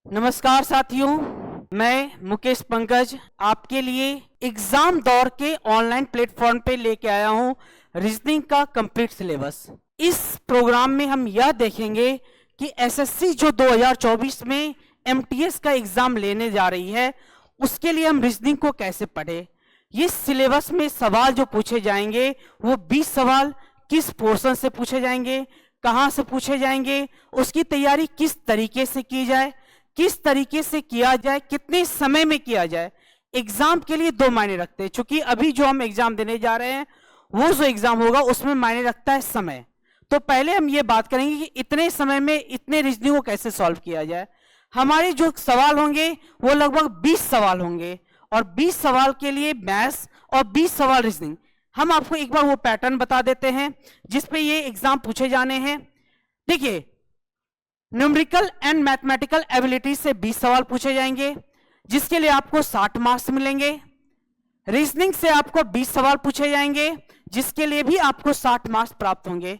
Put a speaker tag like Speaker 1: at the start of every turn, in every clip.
Speaker 1: नमस्कार साथियों, मैं मुकेश पंकज आपके लिए एग्जाम दौर के ऑनलाइन प्लेटफॉर्म पे लेके आया हूं रीजनिंग का कंप्लीट सिलेबस। इस प्रोग्राम में हम यह देखेंगे कि एसएससी जो 2024 में एमटीएस का एग्जाम लेने जा रही है उसके लिए हम रीजनिंग को कैसे पढ़े। ये सिलेबस में सवाल जो पूछे जाएंगे वो 20 सवाल किस पोर्शन से पूछे जाएंगे, कहां से पूछे जाएंगे, उसकी तैयारी किस तरीके से की जाए, किस तरीके से किया जाए, कितने समय में किया जाए। एग्जाम के लिए दो मायने रखते हैं, क्योंकि अभी जो हम एग्जाम देने जा रहे हैं वो जो एग्जाम होगा उसमें मायने रखता है समय। तो पहले हम ये बात करेंगे कि इतने समय में इतने रीजनिंग को कैसे सॉल्व किया जाए। हमारे जो सवाल होंगे वो लगभग 20 सवाल होंगे और 20 सवाल के लिए मैथ्स और 20 सवाल रीजनिंग। हम आपको एक बार वो पैटर्न बता देते हैं जिसपे ये एग्जाम पूछे जाने हैं। देखिए, न्यूमेरिकल एंड मैथमेटिकल एबिलिटी से 20 सवाल पूछे जाएंगे जिसके लिए आपको 60 मार्क्स मिलेंगे। रीजनिंग से आपको 20 सवाल पूछे जाएंगे जिसके लिए भी आपको 60 मार्क्स प्राप्त होंगे।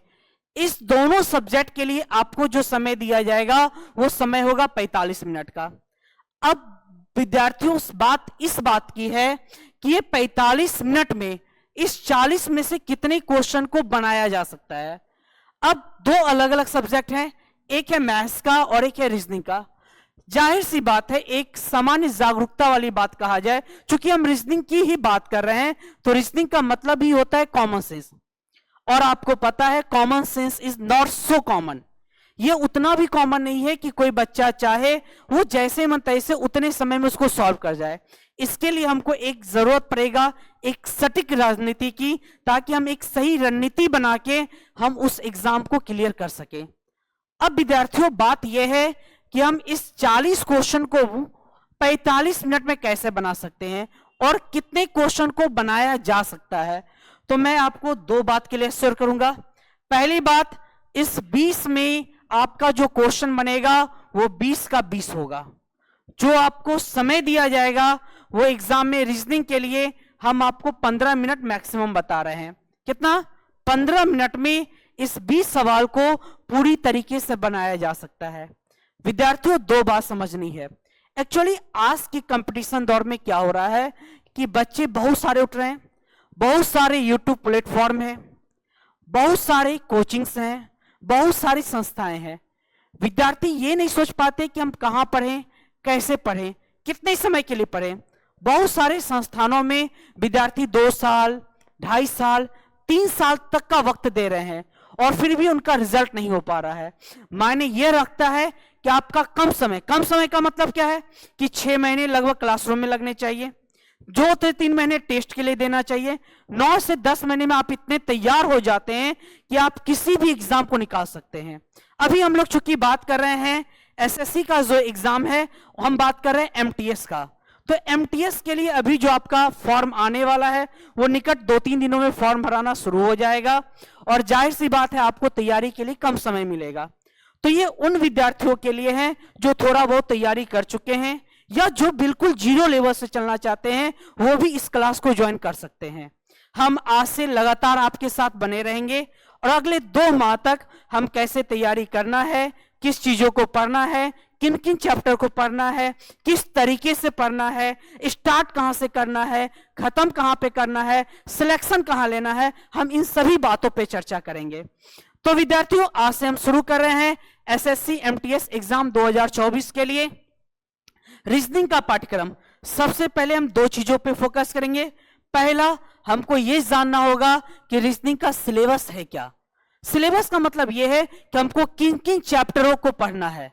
Speaker 1: इस दोनों सब्जेक्ट के लिए आपको जो समय दिया जाएगा वो समय होगा 45 मिनट का। अब विद्यार्थियों इस बात की है कि ये 45 मिनट में इस 40 में से कितने क्वेश्चन को बनाया जा सकता है। अब दो अलग अलग सब्जेक्ट हैं, एक है मैथ्स का और एक है रीजनिंग का। जाहिर सी बात है, एक सामान्य जागरूकता वाली बात कहा जाए, क्योंकि हम रीजनिंग की ही बात कर रहे हैं तो रीजनिंग का मतलब ही होता है कॉमन सेंस। और आपको पता है common sense is not so common. ये उतना भी कॉमन नहीं है कि कोई बच्चा चाहे वो जैसे मन तैसे उतने समय में उसको सॉल्व कर जाए। इसके लिए हमको एक जरूरत पड़ेगा एक सटीक राजनीति की, ताकि हम एक सही रणनीति बना के हम उस एग्जाम को क्लियर कर सके। अब विद्यार्थियों, बात यह है कि हम इस 40 क्वेश्चन को 45 मिनट में कैसे बना सकते हैं और कितने क्वेश्चन को बनाया जा सकता है। तो मैं आपको दो बात के लिए शेयर करूंगा। पहली बात, इस 20 में आपका जो क्वेश्चन बनेगा वो 20 का 20 होगा। जो आपको समय दिया जाएगा वो एग्जाम में रीजनिंग के लिए हम आपको 15 मिनट मैक्सिमम बता रहे हैं। कितना? 15 मिनट में इस 20 सवाल को पूरी तरीके से बनाया जा सकता है। विद्यार्थियों, दो बात समझनी है। एक्चुअली आज की कंपटीशन दौर में क्या हो रहा है कि बच्चे बहुत सारे उठ रहे हैं, बहुत सारे यूट्यूब प्लेटफॉर्म हैं, बहुत सारे कोचिंग्स हैं, बहुत सारी संस्थाएं हैं। विद्यार्थी ये नहीं सोच पाते कि हम कहां पढ़ें, कैसे पढ़ें, कितने समय के लिए पढ़ें। बहुत सारे संस्थानों में विद्यार्थी 2 साल, 2.5 साल, 3 साल तक का वक्त दे रहे हैं और फिर भी उनका रिजल्ट नहीं हो पा रहा है। मायने यह रखता है कि आपका कम समय का मतलब क्या है कि 6 महीने लगभग क्लासरूम में लगने चाहिए, 2 से 3 महीने टेस्ट के लिए देना चाहिए। 9 से 10 महीने में आप इतने तैयार हो जाते हैं कि आप किसी भी एग्जाम को निकाल सकते हैं। अभी हम लोग चूंकि बात कर रहे हैं एसएससी का जो एग्जाम है, हम बात कर रहे हैं एमटीएस का। तो एमटीएस के लिए अभी जो आपका फॉर्म आने वाला है वो निकट 2-3 दिनों में फॉर्म भराना शुरू हो जाएगा और जाहिर सी बात है आपको तैयारी के लिए कम समय मिलेगा। तो ये उन विद्यार्थियों के लिए है जो थोड़ा बहुत तैयारी कर चुके हैं या जो बिल्कुल जीरो लेवल से चलना चाहते हैं, वो भी इस क्लास को ज्वाइन कर सकते हैं। हम आज से लगातार आपके साथ बने रहेंगे और अगले 2 माह तक हम कैसे तैयारी करना है, किस चीजों को पढ़ना है, किन किन चैप्टर को पढ़ना है, किस तरीके से पढ़ना है, स्टार्ट कहां से करना है, खत्म कहां पे करना है, सिलेक्शन कहां लेना है, हम इन सभी बातों पे चर्चा करेंगे। तो विद्यार्थियों, आज से हम शुरू कर रहे हैं एसएससी एमटीएस एग्जाम 2024 के लिए रीजनिंग का पाठ्यक्रम। सबसे पहले हम 2 चीजों पे फोकस करेंगे। पहला, हमको यह जानना होगा कि रीजनिंग का सिलेबस है क्या। सिलेबस का मतलब यह है कि हमको किन किन चैप्टरों को पढ़ना है।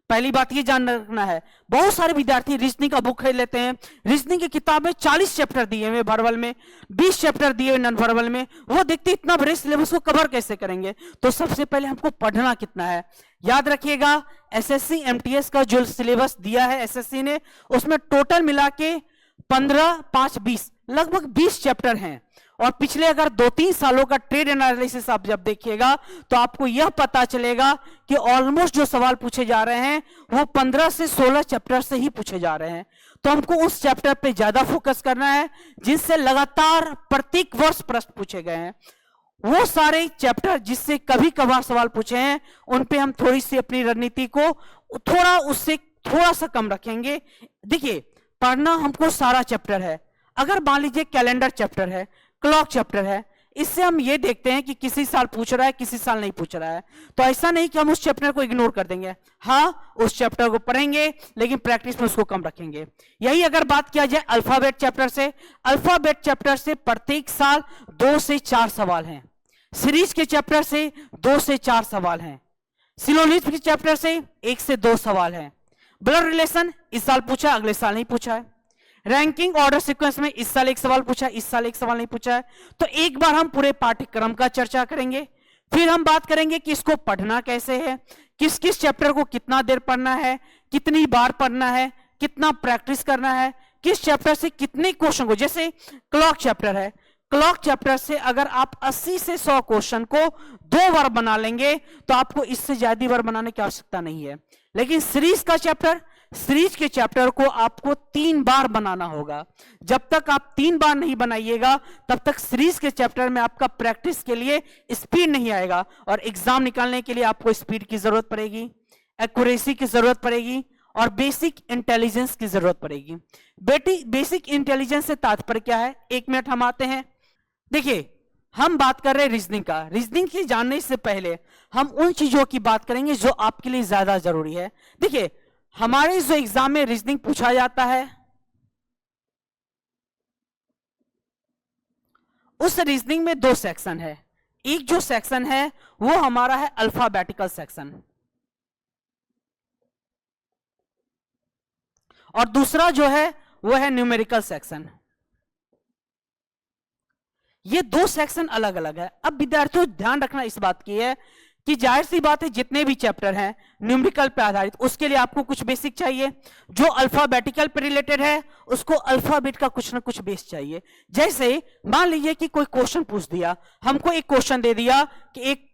Speaker 1: पहली बात ये जान रखना है, बहुत सारे विद्यार्थी रीजनिंग का बुक खरीद लेते हैं। रीजनिंग की किताब में 40 चैप्टर दिए हुए वर्बल में, 20 चैप्टर दिए हुए नॉन वर्बल में। वो देखते इतना बड़े सिलेबस को कवर कैसे करेंगे। तो सबसे पहले हमको पढ़ना कितना है। याद रखिएगा, एसएससी एमटीएस का जो सिलेबस दिया है एसएससी ने, उसमें टोटल मिला के 15, 5, 20 लगभग 20 चैप्टर हैं। और पिछले अगर 2-3 सालों का ट्रेड एनालिसिस आप जब देखिएगा तो आपको यह पता चलेगा कि ऑलमोस्ट जो सवाल पूछे जा रहे हैं वो 15 से 16 चैप्टर से ही पूछे जा रहे हैं। तो हमको उस चैप्टर पे ज्यादा फोकस करना है जिससे लगातार प्रत्येक वर्ष प्रश्न पूछे गए हैं। वो सारे चैप्टर जिससे कभी कभार सवाल पूछे हैं उन पे हम थोड़ी सी अपनी रणनीति को थोड़ा उससे थोड़ा सा कम रखेंगे। देखिए पढ़ना हमको सारा चैप्टर है, अगर मान लीजिए कैलेंडर चैप्टर है, क्लॉक चैप्टर है, इससे हम ये देखते हैं कि किसी साल पूछ रहा है किसी साल नहीं पूछ रहा है, तो ऐसा नहीं कि हम उस चैप्टर को इग्नोर कर देंगे, हाँ उस चैप्टर को पढ़ेंगे लेकिन प्रैक्टिस में उसको कम रखेंगे। यही अगर बात किया जाए अल्फाबेट चैप्टर से, अल्फाबेट चैप्टर से प्रत्येक साल 2 से 4 सवाल हैं, सीरीज के चैप्टर से 2 से 4 सवाल हैं, सिलोनिज्म के चैप्टर से 1 से 2 सवाल हैं, ब्लड रिलेशन इस साल पूछा अगले साल नहीं पूछा है, रैंकिंग ऑर्डर सीक्वेंस में इस साल 1 सवाल पूछा है इस साल 1 सवाल नहीं पूछा है। तो एक बार हम पूरे पाठ्यक्रम का चर्चा करेंगे, फिर हम बात करेंगे कि इसको पढ़ना कैसे है, किस किस चैप्टर को कितना देर पढ़ना है, कितनी बार पढ़ना है, कितना प्रैक्टिस करना है, किस चैप्टर से कितने क्वेश्चन को, जैसे क्लॉक चैप्टर है, क्लॉक चैप्टर से अगर आप 80 से 100 क्वेश्चन को 2 बार बना लेंगे तो आपको इससे ज्यादा बार बनाने की आवश्यकता नहीं है। लेकिन सीरीज का चैप्टर, सीरीज के चैप्टर को आपको 3 बार बनाना होगा। जब तक आप 3 बार नहीं बनाइएगा तब तक सीरीज के चैप्टर में आपका प्रैक्टिस के लिए स्पीड नहीं आएगा, और एग्जाम निकालने के लिए आपको स्पीड की जरूरत पड़ेगी, एक्यूरेसी की जरूरत पड़ेगी और बेसिक इंटेलिजेंस की जरूरत पड़ेगी। बेसिक इंटेलिजेंस से तात्पर्य क्या है, 1 मिनट हम आते हैं। देखिए हम बात कर रहे हैं रीजनिंग का, रीजनिंग की जानने से पहले हम उन चीजों की बात करेंगे जो आपके लिए ज्यादा जरूरी है। देखिए हमारे जो एग्जाम में रीजनिंग पूछा जाता है, उस रीजनिंग में 2 सेक्शन है। एक जो सेक्शन है वो हमारा है अल्फाबेटिकल सेक्शन, और दूसरा जो है वो है न्यूमेरिकल सेक्शन। ये 2 सेक्शन अलग अलग है। अब विद्यार्थियों ध्यान रखना इस बात की है कि जाहिर सी बात है जितने भी चैप्टर हैं न्यूमेरिकल पे आधारित, उसके लिए आपको कुछ बेसिक चाहिए। जो अल्फाबेटिकल पे रिलेटेड है उसको अल्फाबेट का कुछ ना कुछ बेस चाहिए। जैसे मान लीजिए कि कोई क्वेश्चन पूछ दिया, हमको एक क्वेश्चन दे दिया कि एक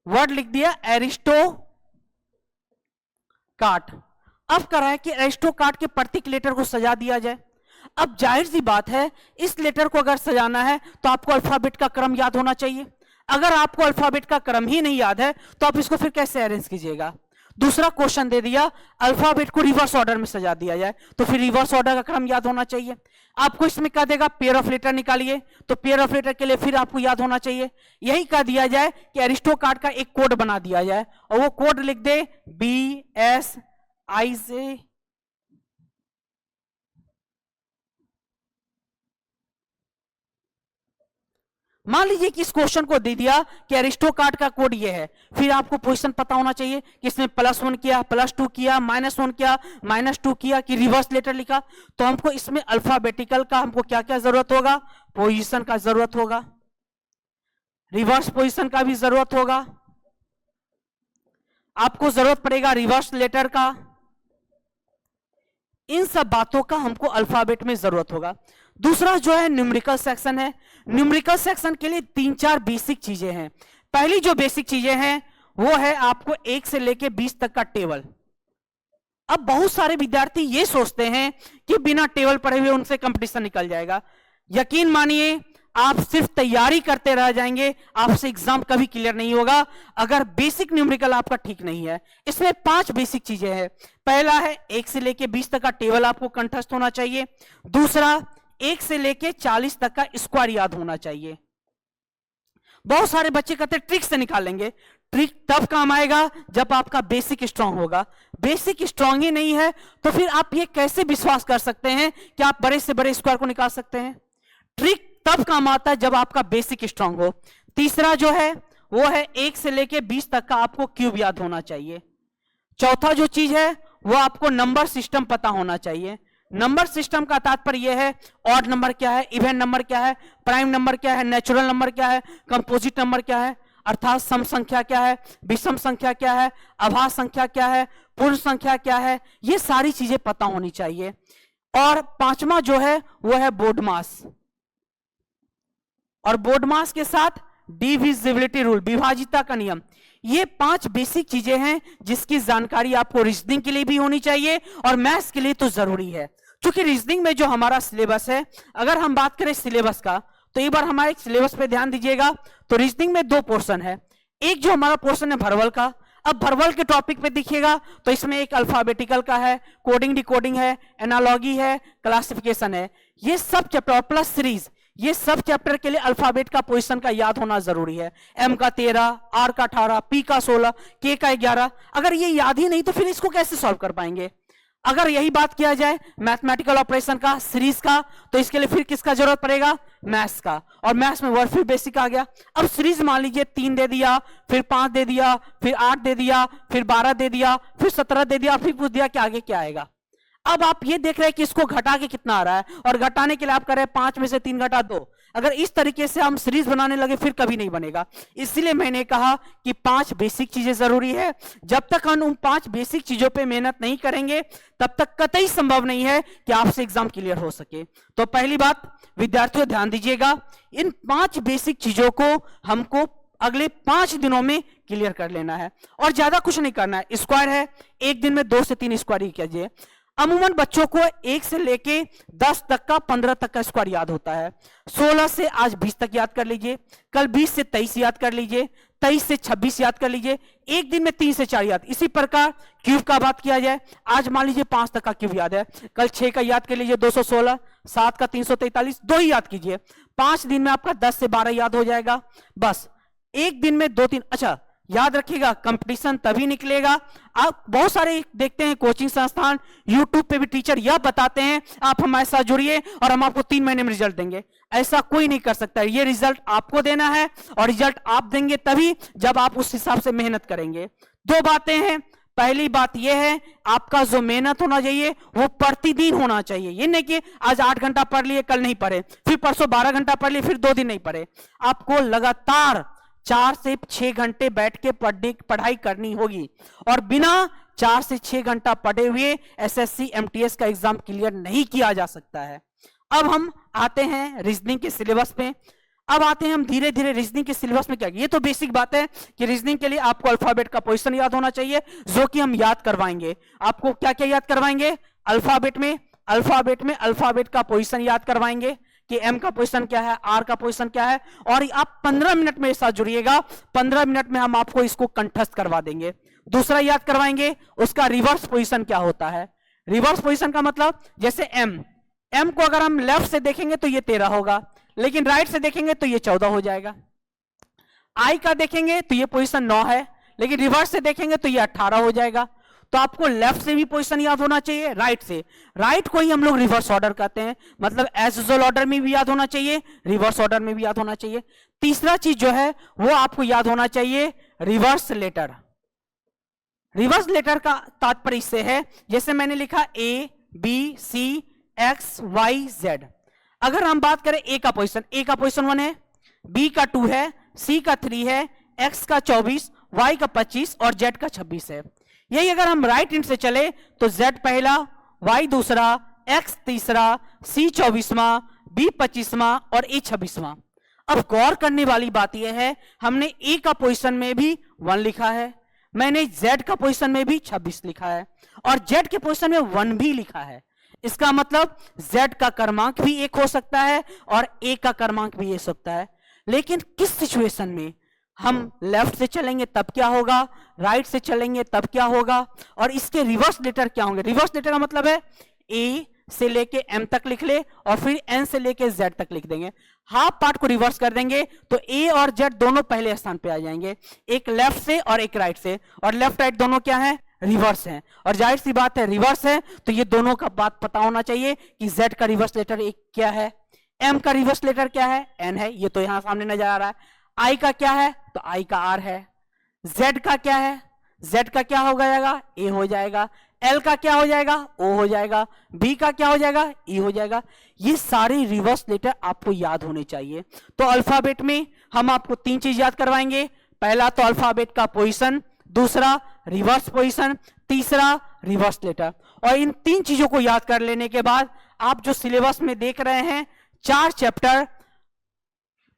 Speaker 1: वर्ड लिख दिया एरिस्टोकार्ट, अब करा है कि एरिस्टोकार्ट के प्रत्येक लेटर को सजा दिया जाए। अब जाहिर सी बात है इस लेटर को अगर सजाना है तो आपको अल्फाबेट का क्रम याद होना चाहिए। अगर आपको अल्फाबेट का क्रम ही नहीं याद है तो आप इसको फिर कैसे अरेंज कीजिएगा। दूसरा क्वेश्चन दे दिया अल्फाबेट को रिवर्स ऑर्डर में सजा दिया जाए, तो फिर रिवर्स ऑर्डर का क्रम याद होना चाहिए। आपको इसमें कह देगा पेयर ऑफ लेटर निकालिए, तो पेयर ऑफ लेटर के लिए फिर आपको याद होना चाहिए। यही कह दिया जाए कि एरिस्टोकार्ट का एक कोड बना दिया जाए और वो कोड लिख दे BSIJ। मान लीजिए कि इस क्वेश्चन को दे दिया कि एरिस्टोकार्ट का कोड ये है, फिर आपको पोजीशन पता होना चाहिए कि इसमें +1 किया, +2 किया, -1 किया, -2 किया कि रिवर्स लेटर लिखा। तो हमको इसमें अल्फाबेटिकल का हमको क्या क्या जरूरत होगा, पोजीशन का जरूरत होगा, रिवर्स पोजीशन का भी जरूरत होगा, आपको जरूरत पड़ेगा रिवर्स लेटर का। इन सब बातों का हमको अल्फाबेट में जरूरत होगा। दूसरा जो है न्यूमेरिकल सेक्शन है। न्यूमेरिकल सेक्शन के लिए 3-4 बेसिक चीजें हैं। पहली जो बेसिक चीजें हैं वो है आपको 1 से लेके 20 तक का टेबल। अब बहुत सारे विद्यार्थी ये सोचते हैं कि बिना टेबल पढ़े हुए उनसे कंपटीशन निकल जाएगा। यकीन मानिए आप सिर्फ तैयारी करते रह जाएंगे, आपसे एग्जाम कभी क्लियर नहीं होगा अगर बेसिक न्यूमेरिकल आपका ठीक नहीं है। इसमें 5 बेसिक चीजें हैं। पहला है 1 से लेके 20 तक का टेबल आपको कंठस्थ होना चाहिए। दूसरा 1 से लेके 40 तक का स्क्वायर याद होना चाहिए। बहुत सारे बच्चे कहते हैं ट्रिक से निकालेंगे, ट्रिक तब काम आएगा जब आपका बेसिक स्ट्रांग होगा। बेसिक स्ट्रांग ही नहीं है तो फिर आप ये कैसे विश्वास कर सकते हैं कि आप बड़े से बड़े स्क्वायर को निकाल सकते हैं। ट्रिक तब काम आता है जब आपका बेसिक स्ट्रांग हो। तीसरा जो है वो है 1 से लेके 20 तक का आपको क्यूब याद होना चाहिए। चौथा जो चीज है वो आपको नंबर सिस्टम पता होना चाहिए। नंबर सिस्टम का तात्पर्य यह है ऑड नंबर क्या है, इवन नंबर क्या है, प्राइम नंबर क्या है, नेचुरल नंबर क्या है, कंपोजिट नंबर क्या है, अर्थात सम संख्या क्या है, विषम संख्या क्या है, अभाज्य संख्या क्या है, पूर्ण संख्या क्या है, ये सारी चीजें पता होनी चाहिए। और 5वां जो है वो है बोर्ड मास, और बोर्ड मास के साथ डिविजिबिलिटी रूल, विभाजिता का नियम। ये 5 बेसिक चीजें हैं जिसकी जानकारी आपको रीजनिंग के लिए भी होनी चाहिए और मैथ्स के लिए तो जरूरी है। क्योंकि रीजनिंग में जो हमारा सिलेबस है, अगर हम बात करें सिलेबस का तो एक बार हमारे सिलेबस पे ध्यान दीजिएगा। तो रीजनिंग में 2 पोर्शन है। एक जो हमारा पोर्शन है भरवल का, अब वर्बल के टॉपिक पे देखिएगा तो इसमें एक अल्फाबेटिकल का है, कोडिंग डिकोडिंग है, एनालॉगी है, क्लासिफिकेशन है, ये सब चैप्टर प्लस सीरीज, ये सब चैप्टर के लिए अल्फाबेट का पोजीशन का याद होना जरूरी है। एम का 13, आर का 18, पी का 16, के का 11। अगर ये याद ही नहीं तो फिर इसको कैसे सॉल्व कर पाएंगे। अगर यही बात किया जाए मैथमेटिकल ऑपरेशन का, सीरीज का, तो इसके लिए फिर किसका जरूरत पड़ेगा, मैथ्स का। और मैथ्स में वर्ड फिर बेसिक आ गया। अब सीरीज मान लीजिए 3 दे दिया, फिर 5 दे दिया, फिर 8 दे दिया, फिर 12 दे दिया, फिर 17 दे दिया, फिर पूछ दिया कि आगे क्या आएगा। अब आप ये देख रहे हैं कि इसको घटा के कितना आ रहा है, और घटाने के लिए आप कर रहे हैं 5 में से 3 घटा 2। अगर इस तरीके से हम सीरीज बनाने लगे फिर कभी नहीं बनेगा। इसलिए मैंने कहा कि 5 बेसिक चीजें जरूरी है। जब तक हम उन 5 बेसिक चीजों पे मेहनत नहीं करेंगे तब तक कतई संभव नहीं है कि आपसे एग्जाम क्लियर हो सके। तो पहली बात विद्यार्थियों ध्यान दीजिएगा, इन 5 बेसिक चीजों को हमको अगले 5 दिनों में क्लियर कर लेना है, और ज्यादा कुछ नहीं करना है। स्क्वायर है, एक दिन में 2 से 3 स्क्वायर ही कीजिए। अमूमन बच्चों को 1 से लेके 10 तक का, 15 तक का स्क्वायर याद होता है। 16 से आज 20 तक याद कर लीजिए, कल 20 से 23 याद कर लीजिए, 23 से 26 याद कर लीजिए, एक दिन में 3 से 4 याद। इसी प्रकार क्यूब का बात किया जाए, आज मान लीजिए 5 तक का क्यूब याद है, कल 6 का याद कर लीजिए 216, 7 का 343, 2 ही याद कीजिए। 5 दिन में आपका 10 से 12 याद हो जाएगा। बस एक दिन में 2-3। अच्छा याद रखिएगा, कंपटीशन तभी निकलेगा। आप बहुत सारे देखते हैं कोचिंग संस्थान, यूट्यूब पे भी टीचर यह बताते हैं आप हमारे साथ जुड़िए और हम आपको 3 महीने में रिजल्ट देंगे। ऐसा कोई नहीं कर सकता। ये रिजल्ट आपको देना है, और रिजल्ट आप देंगे तभी जब आप उस हिसाब से मेहनत करेंगे। 2 बातें हैं। पहली बात यह है, आपका जो मेहनत होना चाहिए वो प्रतिदिन होना चाहिए। ये नहीं कि आज 8 घंटा पढ़ लिए कल नहीं पढ़े, फिर परसों 12 घंटा पढ़ लिए फिर 2 दिन नहीं पढ़े। आपको लगातार 4 से 6 घंटे बैठ के पढ़ाई करनी होगी, और बिना 4 से 6 घंटा पढ़े हुए एसएससी एमटीएस का एग्जाम क्लियर नहीं किया जा सकता है। अब हम आते हैं रीजनिंग के सिलेबस पे। अब आते हैं हम धीरे धीरे रीजनिंग के सिलेबस में क्या। ये तो बेसिक बात है कि रीजनिंग के लिए आपको अल्फाबेट का पोजीशन याद होना चाहिए, जो कि हम याद करवाएंगे। आपको क्या क्या याद करवाएंगे, अल्फाबेट में अल्फाबेट का पोजीशन याद करवाएंगे कि एम का पोजीशन क्या है, आर का पोजीशन क्या है। और आप 15 मिनट मेरे साथ जुड़िएगा, 15 मिनट में हम आपको इसको कंठस्थ करवा देंगे। दूसरा याद करवाएंगे उसका रिवर्स पोजीशन क्या होता है। रिवर्स पोजीशन का मतलब जैसे एम को अगर हम लेफ्ट से देखेंगे तो ये 13 होगा, लेकिन राइट से देखेंगे तो ये 14 हो जाएगा। आई का देखेंगे तो ये पोजीशन 9 है, लेकिन रिवर्स से देखेंगे तो ये 18 हो जाएगा। तो आपको लेफ्ट से भी पोजीशन याद होना चाहिए, राइट से। राइट को ही हम लोग रिवर्स ऑर्डर कहते हैं, मतलब एज यूजुअल ऑर्डर में भी याद होना चाहिए, रिवर्स ऑर्डर में भी याद होना चाहिए। तीसरा चीज जो है वो आपको याद होना चाहिए रिवर्स लेटर। रिवर्स लेटर का तात्पर्य इससे है, जैसे मैंने लिखा A B C X Y Z. अगर हम बात करें ए का पोजीशन 1 है, बी का 2 है, सी का 3 है, एक्स का 24, वाई का 25 और जेड का 26 है। यही अगर हम राइट हैंड से चले तो Z पहला, Y दूसरा, X तीसरा, C 24वां, B 25वां और A 26वां। अब गौर करने वाली बात यह है, हमने A का पोजीशन में भी 1 लिखा है, मैंने Z का पोजीशन में भी 26 लिखा है, और Z के पोजीशन में 1 भी लिखा है। इसका मतलब Z का क्रमांक भी 1 हो सकता है और A का क्रमांक भी 1 हो सकता है। लेकिन किस सिचुएशन में हम लेफ्ट से चलेंगे तब क्या होगा, राइट से चलेंगे तब क्या होगा, और इसके रिवर्स लेटर क्या होंगे। रिवर्स लेटर का मतलब है ए से लेके एम तक लिख ले और फिर एन से लेके जेड तक लिख देंगे। हाफ पार्ट को रिवर्स कर देंगे तो ए और जेड दोनों पहले स्थान पे आ जाएंगे, एक लेफ्ट से और एक राइट से। और लेफ्ट राइट दोनों क्या है, रिवर्स है। और जाहिर सी बात है रिवर्स है तो ये दोनों का बात पता होना चाहिए कि जेड का रिवर्स लेटर एक क्या है, एम का रिवर्स लेटर क्या है, एन है, ये तो यहां सामने नजर आ रहा है। आई का क्या है तो आई का आर है। जेड का क्या है, जेड का क्या हो जाएगा, ए हो जाएगा। एल का क्या हो जाएगा, ओ हो जाएगा। बी का क्या हो जाएगा, ई हो जाएगा। ये सारे रिवर्स लेटर आपको याद होने चाहिए। तो अल्फाबेट में हम आपको 3 चीज याद करवाएंगे। पहला तो अल्फाबेट का पोजीशन, दूसरा रिवर्स पोजीशन, तीसरा रिवर्स लेटर। और इन 3 चीजों को याद कर लेने के बाद आप जो सिलेबस में देख रहे हैं 4 chapter,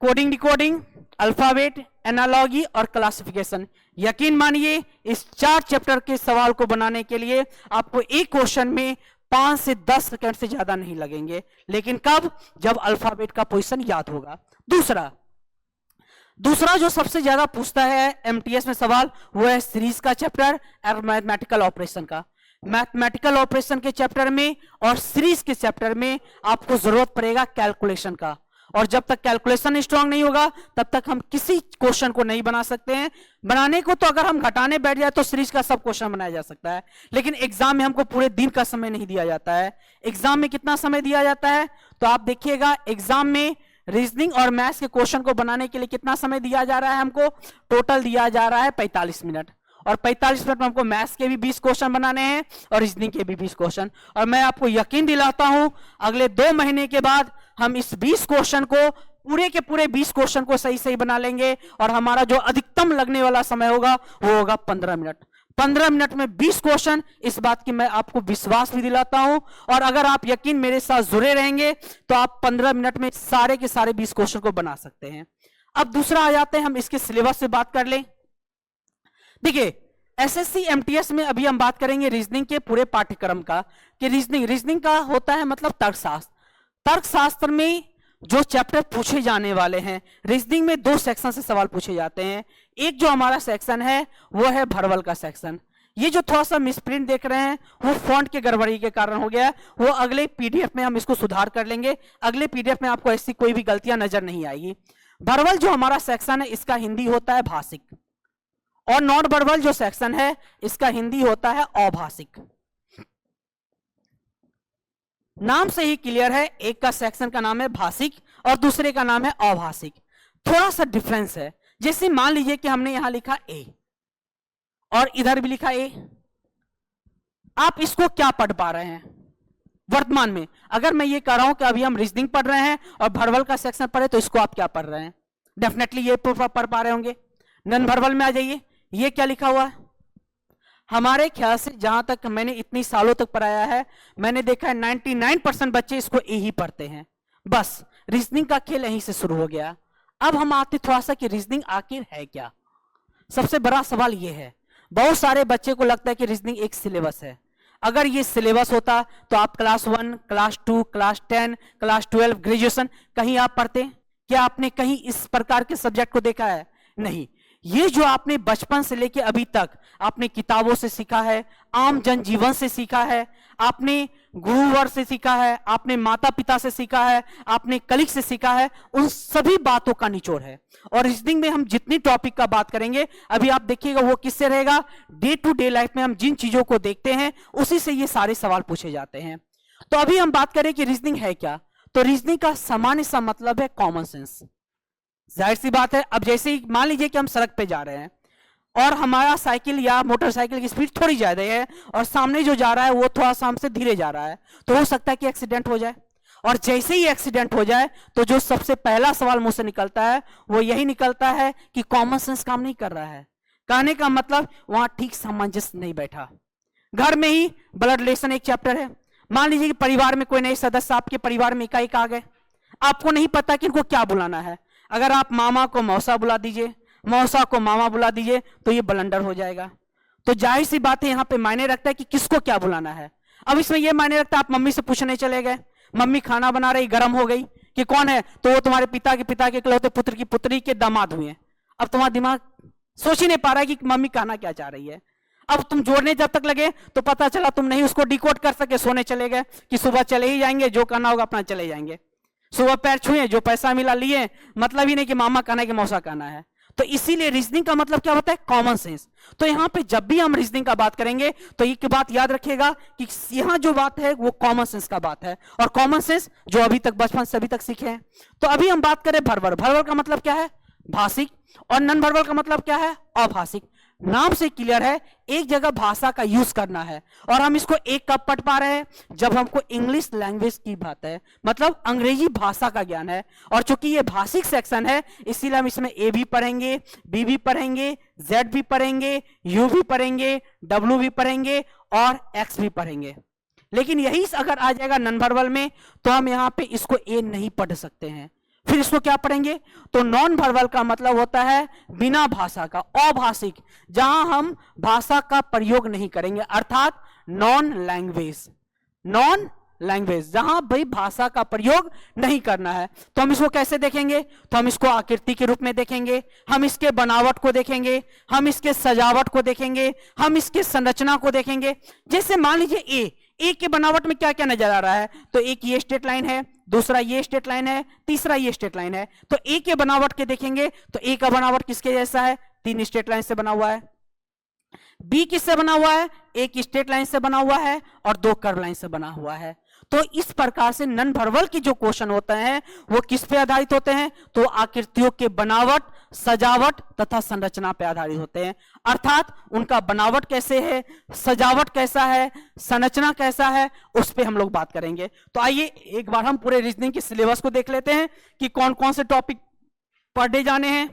Speaker 1: coding decoding, alphabet, analogy और क्लासिफिकेशन, यकीन मानिए इस 4 चैप्टर के सवाल को बनाने के लिए आपको एक क्वेश्चन में 5 से 10 सेकंड से ज्यादा नहीं लगेंगे। लेकिन कब, जब अल्फाबेट का पोजीशन याद होगा। दूसरा, दूसरा जो सबसे ज्यादा पूछता है एमटीएस में सवाल, वो है सीरीज का चैप्टर और मैथमेटिकल ऑपरेशन का। मैथमेटिकल ऑपरेशन के चैप्टर में और सीरीज के चैप्टर में आपको जरूरत पड़ेगा कैलकुलेशन का, और जब तक कैलकुलेशन स्ट्रांग नहीं होगा तब तक हम किसी क्वेश्चन को नहीं बना सकते हैं। बनाने को तो अगर हम घटाने बैठ जाए तो सीरीज का सब क्वेश्चन बनाया जा सकता है, लेकिन एग्जाम में हमको पूरे दिन का समय नहीं दिया जाता है। एग्जाम में कितना समय दिया जाता है, तो आप देखिएगा एग्जाम में रीजनिंग और मैथ्स के क्वेश्चन को बनाने के लिए कितना समय दिया जा रहा है, हमको टोटल दिया जा रहा है 45 मिनट, और 45 मिनट में हमको मैथ्स के भी 20 क्वेश्चन बनाने हैं और रीजनिंग के भी 20 क्वेश्चन। और मैं आपको यकीन दिलाता हूं अगले 2 महीने के बाद हम इस 20 क्वेश्चन को पूरे के पूरे 20 क्वेश्चन को सही सही बना लेंगे, और हमारा जो अधिकतम लगने वाला समय होगा वो होगा 15 मिनट। 15 मिनट में 20 क्वेश्चन, इस बात की मैं आपको विश्वास भी दिलाता हूं, और अगर आप यकीन मेरे साथ जुड़े रहेंगे तो आप 15 मिनट में सारे के सारे 20 क्वेश्चन को बना सकते हैं। अब दूसरा आ जाते हैं, हम इसके सिलेबस से बात कर लें। देखिए एसएससी एमटीएस में अभी हम बात करेंगे रीजनिंग के पूरे पाठ्यक्रम का, कि रीजनिंग का होता है मतलब तर्कशास्त्र। तर्कशास्त्र में जो चैप्टर पूछे जाने वाले हैं, रीजनिंग में 2 सेक्शन से सवाल पूछे जाते हैं। एक जो हमारा सेक्शन है वो है भरवल का सेक्शन। ये जो थोड़ा सा मिसप्रिंट देख रहे हैं वो फॉन्ट के गड़बड़ी के कारण हो गया, वो अगले पीडीएफ में हम इसको सुधार कर लेंगे। अगले पीडीएफ में आपको ऐसी कोई भी गलतियां नजर नहीं आएगी। भरवल जो हमारा सेक्शन है इसका हिंदी होता है भाषिक, और नॉन वर्बल जो सेक्शन है इसका हिंदी होता है अभाषिक। नाम से ही क्लियर है, एक का सेक्शन का नाम है भाषिक और दूसरे का नाम है अभाषिक। थोड़ा सा डिफरेंस है, जैसे मान लीजिए कि हमने यहां लिखा ए और इधर भी लिखा ए, आप इसको क्या पढ़ पा रहे हैं वर्तमान में? अगर मैं ये कह रहा हूं कि अभी हम रीजनिंग पढ़ रहे हैं और भरवल का सेक्शन पढ़े, तो इसको आप क्या पढ़ रहे हैं? डेफिनेटली ये पढ़ पा रहे होंगे। नन भरवल में आ जाइए, ये क्या लिखा हुआ है? हमारे ख्याल से जहां तक मैंने इतनी सालों तक पढ़ाया है, मैंने देखा है 99% बच्चे इसको ए ही पढ़ते हैं। बस रीजनिंग का खेल यहीं से शुरू हो गया। अब हम आते थोड़ा सा कि रीजनिंग आखिर है क्या। सबसे बड़ा सवाल ये है, बहुत सारे बच्चे को लगता है कि रीजनिंग एक सिलेबस है। अगर ये सिलेबस होता तो आप class 1, class 2, class 10, class 12, graduation कहीं आप पढ़ते? क्या आपने कहीं इस प्रकार के सब्जेक्ट को देखा है? नहीं। ये जो आपने बचपन से लेके अभी तक आपने किताबों से सीखा है, आम जनजीवन से सीखा है, आपने गुरुवर से सीखा है, आपने माता पिता से सीखा है, आपने कलीग से सीखा है, उन सभी बातों का निचोड़ है। और रीजनिंग में हम जितनी टॉपिक का बात करेंगे अभी आप देखिएगा वो किससे रहेगा, डे टू डे लाइफ में हम जिन चीजों को देखते हैं उसी से ये सारे सवाल पूछे जाते हैं। तो अभी हम बात करें कि रीजनिंग है क्या, तो रीजनिंग का सामान्य सा मतलब है कॉमन सेंस। जाहिर सी बात है, अब जैसे ही मान लीजिए कि हम सड़क पे जा रहे हैं और हमारा साइकिल या मोटरसाइकिल की स्पीड थोड़ी ज्यादा है और सामने जो जा रहा है वो थोड़ा सा हमसे धीरे जा रहा है, तो हो सकता है कि एक्सीडेंट हो जाए। और जैसे ही एक्सीडेंट हो जाए तो जो सबसे पहला सवाल मुंह से निकलता है वो यही निकलता है कि कॉमन सेंस काम नहीं कर रहा है। कहने का मतलब वहां ठीक सामंजस्य नहीं बैठा। घर में ही ब्लड रिलेशन एक चैप्टर है। मान लीजिए कि परिवार में कोई नए सदस्य आपके परिवार में एकाएक आ गए, आपको नहीं पता कि इनको क्या बुलाना है। अगर आप मामा को मौसा बुला दीजिए, मौसा को मामा बुला दीजिए, तो ये ब्लंडर हो जाएगा। तो जाहिर सी बात है, यहां पे मायने रखता है कि किसको क्या बुलाना है। अब इसमें यह मायने रखता है, आप मम्मी से पूछने चले गए, मम्मी खाना बना रही, गर्म हो गई, कि कौन है, तो वो तुम्हारे पिता के इकलौते पुत्र की पुत्री के दामाद हुए। अब तुम्हारा दिमाग सोच ही नहीं पा रहा है कि मम्मी कहना क्या चाह रही है। अब तुम जोड़ने जब तक लगे तो पता चला तुम नहीं उसको डिकोड कर सके, सोने चले गए कि सुबह चले ही जाएंगे, जो करना होगा अपना चले जाएंगे। सुबह पैर छुए, जो पैसा मिला लिए, मतलब ही नहीं कि मामा कहना है कि मौसा कहना है। तो इसीलिए रीजनिंग का मतलब क्या होता है? Common sense. तो यहां पे जब भी हम रीजनिंग का बात करेंगे तो एक बात याद रखिएगा कि यहां जो बात है वो कॉमन सेंस का बात है, और कॉमन सेंस जो अभी तक बचपन से अभी तक सीखे हैं। तो अभी हम बात करें भरवल। भरवल का मतलब क्या है? भाषिक। और नन भरवल का मतलब क्या है? अभाषिक। नाम से क्लियर है, एक जगह भाषा का यूज करना है। और हम इसको एक कब पढ़ पा रहे हैं? जब हमको इंग्लिश लैंग्वेज की बात है, मतलब अंग्रेजी भाषा का ज्ञान है। और चूंकि ये भाषिक सेक्शन है इसीलिए हम इसमें ए भी पढ़ेंगे, बी भी पढ़ेंगे, जेड भी पढ़ेंगे, यू भी पढ़ेंगे, डब्ल्यू भी पढ़ेंगे और एक्स भी पढ़ेंगे। लेकिन यही अगर आ जाएगा नन वर्बल में तो हम यहां पे इसको ए नहीं पढ़ सकते हैं। फिर इसको क्या पढ़ेंगे? तो नॉन वर्बल का मतलब होता है बिना भाषा का, अभाषिक, जहां हम भाषा का प्रयोग नहीं करेंगे, अर्थात नॉन लैंग्वेज। नॉन लैंग्वेज, जहां भाई भाषा का प्रयोग नहीं करना है। तो हम इसको कैसे देखेंगे? तो हम इसको आकृति के रूप में देखेंगे, हम इसके बनावट को देखेंगे, हम इसके सजावट को देखेंगे, हम इसके संरचना को देखेंगे। जैसे मान लीजिए ए के बनावट में क्या क्या नजर आ रहा है? तो एक ये स्ट्रेट लाइन है, दूसरा ये स्ट्रेट लाइन है, तीसरा ये स्ट्रेट लाइन है। तो ए के बनावट के देखेंगे तो ए का बनावट किसके जैसा है? 3 स्ट्रेट लाइन से बना हुआ है। बी किससे बना हुआ है? एक स्ट्रेट लाइन से बना हुआ है और 2 कर्व लाइन से बना हुआ है। तो इस प्रकार से नन वर्बल की जो क्वेश्चन होते हैं वो किस पे आधारित होते हैं? तो आकृतियों के बनावट, सजावट तथा संरचना पे आधारित होते हैं। अर्थात उनका बनावट कैसे है, सजावट कैसा है, संरचना कैसा है, उस पे हम लोग बात करेंगे। तो आइए एक बार हम पूरे रीजनिंग के सिलेबस को देख लेते हैं कि कौन कौन से टॉपिक पढ़े जाने हैं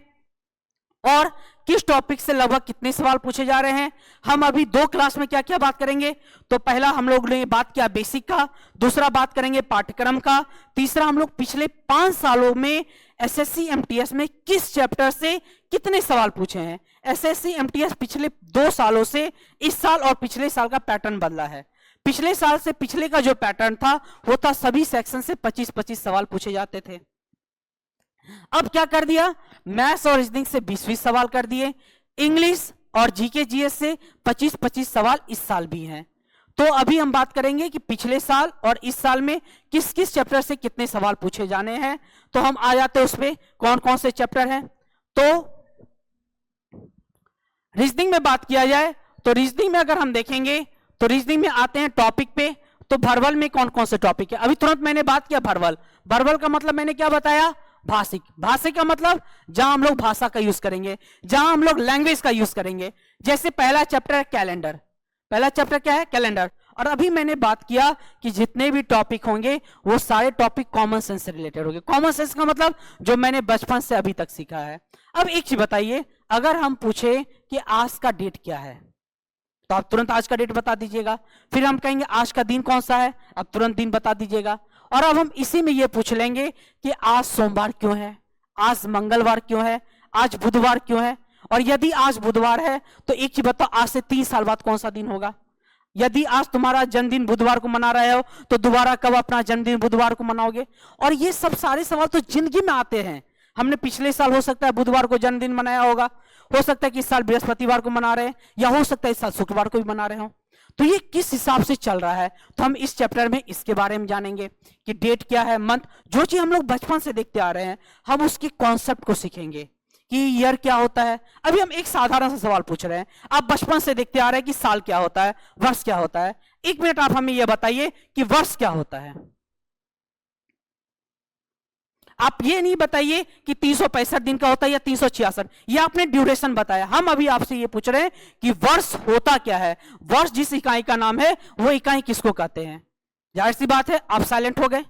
Speaker 1: और किस टॉपिक से लगभग कितने सवाल पूछे जा रहे हैं। हम अभी 2 क्लास में क्या क्या बात करेंगे? तो पहला हम लोग ने बात किया बेसिक का, दूसरा बात करेंगे पाठ्यक्रम का, तीसरा हम लोग पिछले 5 सालों में एसएससी एमटीएस में किस चैप्टर से कितने सवाल पूछे हैं। एसएससी एमटीएस पिछले 2 सालों से इस साल और पिछले साल का पैटर्न बदला है। पिछले साल से पिछले का जो पैटर्न था वो था सभी सेक्शन से 25-25 सवाल पूछे जाते थे। अब क्या कर दिया? मैथ्स और रीजनिंग से 20-20 सवाल कर दिए। इंग्लिश और जीके जीएस से 25-25 सवाल इस साल भी हैं। तो अभी हम बात करेंगे कि पिछले साल और इस साल में किस किस चैप्टर से कितने सवाल पूछे जाने हैं। तो हम आ जाते हैं उसमें कौन कौन से चैप्टर हैं। तो रीजनिंग में बात किया जाए तो रीजनिंग में अगर हम देखेंगे तो रीजनिंग में आते हैं टॉपिक पे। तो वर्बल में कौन कौन से टॉपिक है? अभी तुरंत मैंने बात किया वर्बल। वर्बल का मतलब मैंने क्या बताया? भाषिक। भाषिक का मतलब जहां हम लोग भाषा का यूज करेंगे, जहां हम लोग लैंग्वेज का यूज करेंगे। जैसे पहला चैप्टर है कैलेंडर। पहला चैप्टर क्या है? कैलेंडर। और अभी मैंने बात किया कि जितने भी टॉपिक होंगे वो सारे टॉपिक कॉमन सेंस से रिलेटेड होंगे। कॉमन सेंस का मतलब जो मैंने बचपन से अभी तक सीखा है। अब एक चीज बताइए, अगर हम पूछे कि आज का डेट क्या है तो आप तुरंत आज का डेट बता दीजिएगा। फिर हम कहेंगे आज का दिन कौन सा है, आप तुरंत दिन बता दीजिएगा। और अब हम इसी में ये पूछ लेंगे कि आज सोमवार क्यों है, आज मंगलवार क्यों है, आज बुधवार क्यों है। और यदि आज बुधवार है तो एक चीज बताओ, आज से 3 साल बाद कौन सा दिन होगा? यदि आज तुम्हारा जन्मदिन बुधवार को मना रहे हो तो दोबारा कब अपना जन्मदिन बुधवार को मनाओगे? और ये सब सारे सवाल तो जिंदगी में आते हैं। हमने पिछले साल हो सकता है बुधवार को जन्मदिन मनाया होगा, हो सकता है कि इस साल बृहस्पतिवार को मना रहे हैं, या हो सकता है इस साल शुक्रवार को भी मना रहे हो। तो ये किस हिसाब से चल रहा है, तो हम इस चैप्टर में इसके बारे में जानेंगे कि डेट क्या है, मंथ। जो चीज हम लोग बचपन से देखते आ रहे हैं हम उसके कॉन्सेप्ट को सीखेंगे कि ईयर क्या होता है। अभी हम एक साधारण सा सवाल पूछ रहे हैं, आप बचपन से देखते आ रहे हैं कि साल क्या होता है, वर्ष क्या होता है। 1 मिनट आप हमें यह बताइए कि वर्ष क्या होता है। आप ये नहीं बताइए कि 365 दिन का होता है या 366, ये आपने ड्यूरेशन बताया। हम अभी आपसे ये पूछ रहे हैं कि वर्ष होता क्या है। वर्ष जिस इकाई का नाम है वो इकाई किसको कहते हैं? जाहिर सी बात है आप साइलेंट हो गए।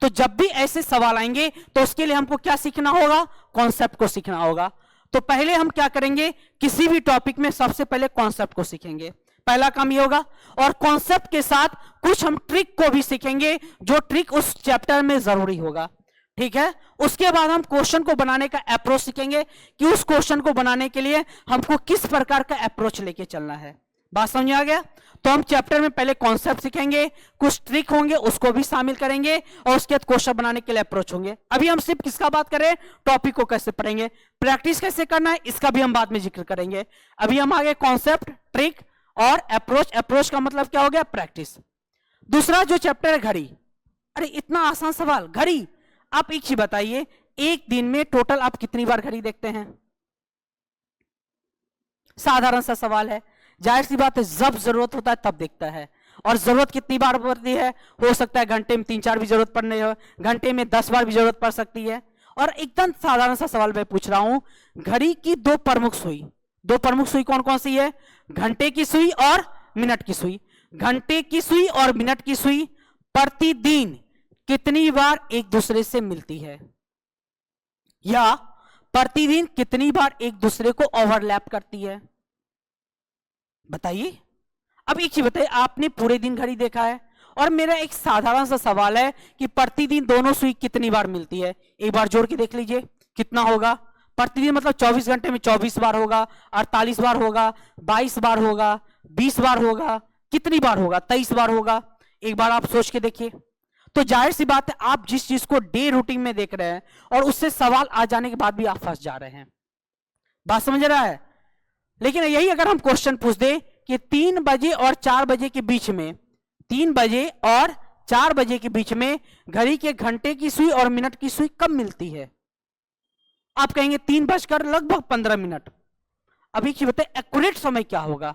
Speaker 1: तो जब भी ऐसे सवाल आएंगे तो उसके लिए हमको क्या सीखना होगा? कॉन्सेप्ट को सीखना होगा। तो पहले हम क्या करेंगे, किसी भी टॉपिक में सबसे पहले कॉन्सेप्ट को सीखेंगे, पहला काम ये होगा। और कॉन्सेप्ट के साथ कुछ हम ट्रिक को भी सीखेंगे, जो ट्रिक उस चैप्टर में जरूरी होगा। ठीक है, उसके बाद हम क्वेश्चन को बनाने का अप्रोच सीखेंगे कि उस क्वेश्चन को बनाने के लिए हमको किस प्रकार का अप्रोच लेके चलना है। बात समझ आ गया? तो हम चैप्टर में पहले कॉन्सेप्ट सीखेंगे, कुछ ट्रिक होंगे उसको भी शामिल करेंगे, और उसके बाद क्वेश्चन बनाने के लिए अप्रोच होंगे। अभी हम सिर्फ किसका बात करें? टॉपिक को कैसे पढ़ेंगे, प्रैक्टिस कैसे करना है, इसका भी हम बाद में जिक्र करेंगे। अभी हम आगे कॉन्सेप्ट, ट्रिक और अप्रोच। अप्रोच का मतलब क्या हो गया? प्रैक्टिस। दूसरा जो चैप्टर है घड़ी। अरे इतना आसान सवाल, घड़ी। आप एक चीज बताइए, एक दिन में टोटल आप कितनी बार घड़ी देखते हैं? साधारण सा सवाल है। जाहिर सी बात है जब जरूरत होता है तब देखता है। और जरूरत कितनी बार पड़ती है? हो सकता है घंटे में 3-4 भी जरूरत पड़ने हो, घंटे में 10 बार भी जरूरत पड़ सकती है। और एकदम साधारण सा सवाल मैं पूछ रहा हूं, घड़ी की 2 प्रमुख सुई, 2 प्रमुख सुई कौन कौन सी है? घंटे की सुई और मिनट की सुई। घंटे की सुई और मिनट की सुई प्रतिदिन कितनी बार एक दूसरे से मिलती है, या प्रतिदिन कितनी बार एक दूसरे को ओवरलैप करती है? बताइए। अब एक चीज बताइए, आपने पूरे दिन घड़ी देखा है, और मेरा एक साधारण सा सवाल है कि प्रतिदिन दोनों सुई कितनी बार मिलती है? एक बार जोड़ के देख लीजिए कितना होगा। प्रतिदिन मतलब 24 घंटे में 24 बार होगा, 48 बार होगा, 22 बार होगा, 20 बार होगा, कितनी बार होगा? 23 बार होगा। एक बार आप सोच के देखिए। तो जाहिर सी बात है आप जिस चीज को डे रूटीन में देख रहे हैं और उससे सवाल आ जाने के बाद भी आप फंस जा रहे हैं। बात समझ रहा है? लेकिन यही अगर हम क्वेश्चन पूछ दे कि 3 बजे और 4 बजे के बीच में, 3 बजे और 4 बजे के बीच में घड़ी के घंटे की सुई और मिनट की सुई कब मिलती है? आप कहेंगे 3:15। अभी की बताए एक्यूरेट समय क्या होगा?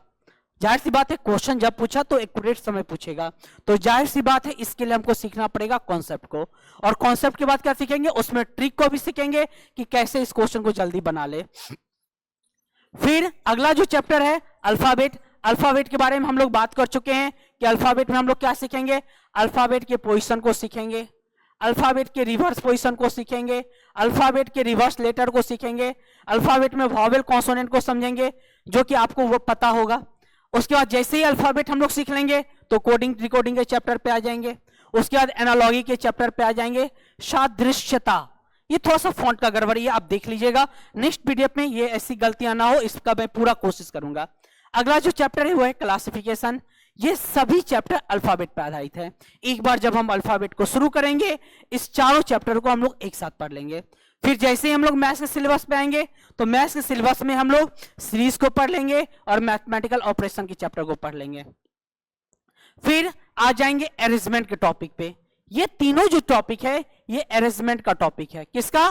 Speaker 1: जाहिर सी बात है क्वेश्चन जब पूछा तो एक्यूरेट समय पूछेगा, तो जाहिर सी बात है इसके लिए हमको सीखना पड़ेगा कॉन्सेप्ट को, और कॉन्सेप्ट के बाद क्या सीखेंगे, उसमें ट्रिक को भी सीखेंगे कि कैसे इस क्वेश्चन को जल्दी बना ले। फिर अगला जो चैप्टर है अल्फाबेट, अल्फाबेट के बारे में हम लोग बात कर चुके हैं कि अल्फाबेट में हम लोग क्या सीखेंगे, अल्फाबेट के पोजीशन को सीखेंगे, अल्फाबेट के रिवर्स पोजीशन को सीखेंगे, अल्फाबेट के रिवर्स लेटर को सीखेंगे, अल्फाबेट में वॉवेल कॉन्सोनेंट को समझेंगे जो कि आपको वो पता होगा। उसके बाद जैसे ही अल्फाबेट हम लोग सीख लेंगे तो कोडिंग डिकोडिंग के चैप्टर पे आ जाएंगे। उसके बाद एनालॉगी के चैप्टर पे आ जाएंगे। सादृश्यता, ये थोड़ा सा फॉन्ट का गड़बड़ी है, आप देख लीजिएगा, नेक्स्ट पीडीएफ में ये ऐसी गलतियां ना हो इसका मैं पूरा कोशिश करूंगा। अगला जो चैप्टर है वो है क्लासिफिकेशन। ये सभी चैप्टर अल्फाबेट पर आधारित है। एक बार जब हम अल्फाबेट को शुरू करेंगे इस चारों चैप्टर को हम लोग एक साथ पढ़ लेंगे। फिर जैसे ही हम लोग मैथ्स के सिलेबस पे आएंगे तो मैथ्स के सिलेबस में हम लोग सीरीज को पढ़ लेंगे और मैथमेटिकल ऑपरेशन के चैप्टर को पढ़ लेंगे। फिर आ जाएंगे अरेंजमेंट के टॉपिक पे। ये तीनों जो टॉपिक है ये अरेंजमेंट का टॉपिक है। किसका?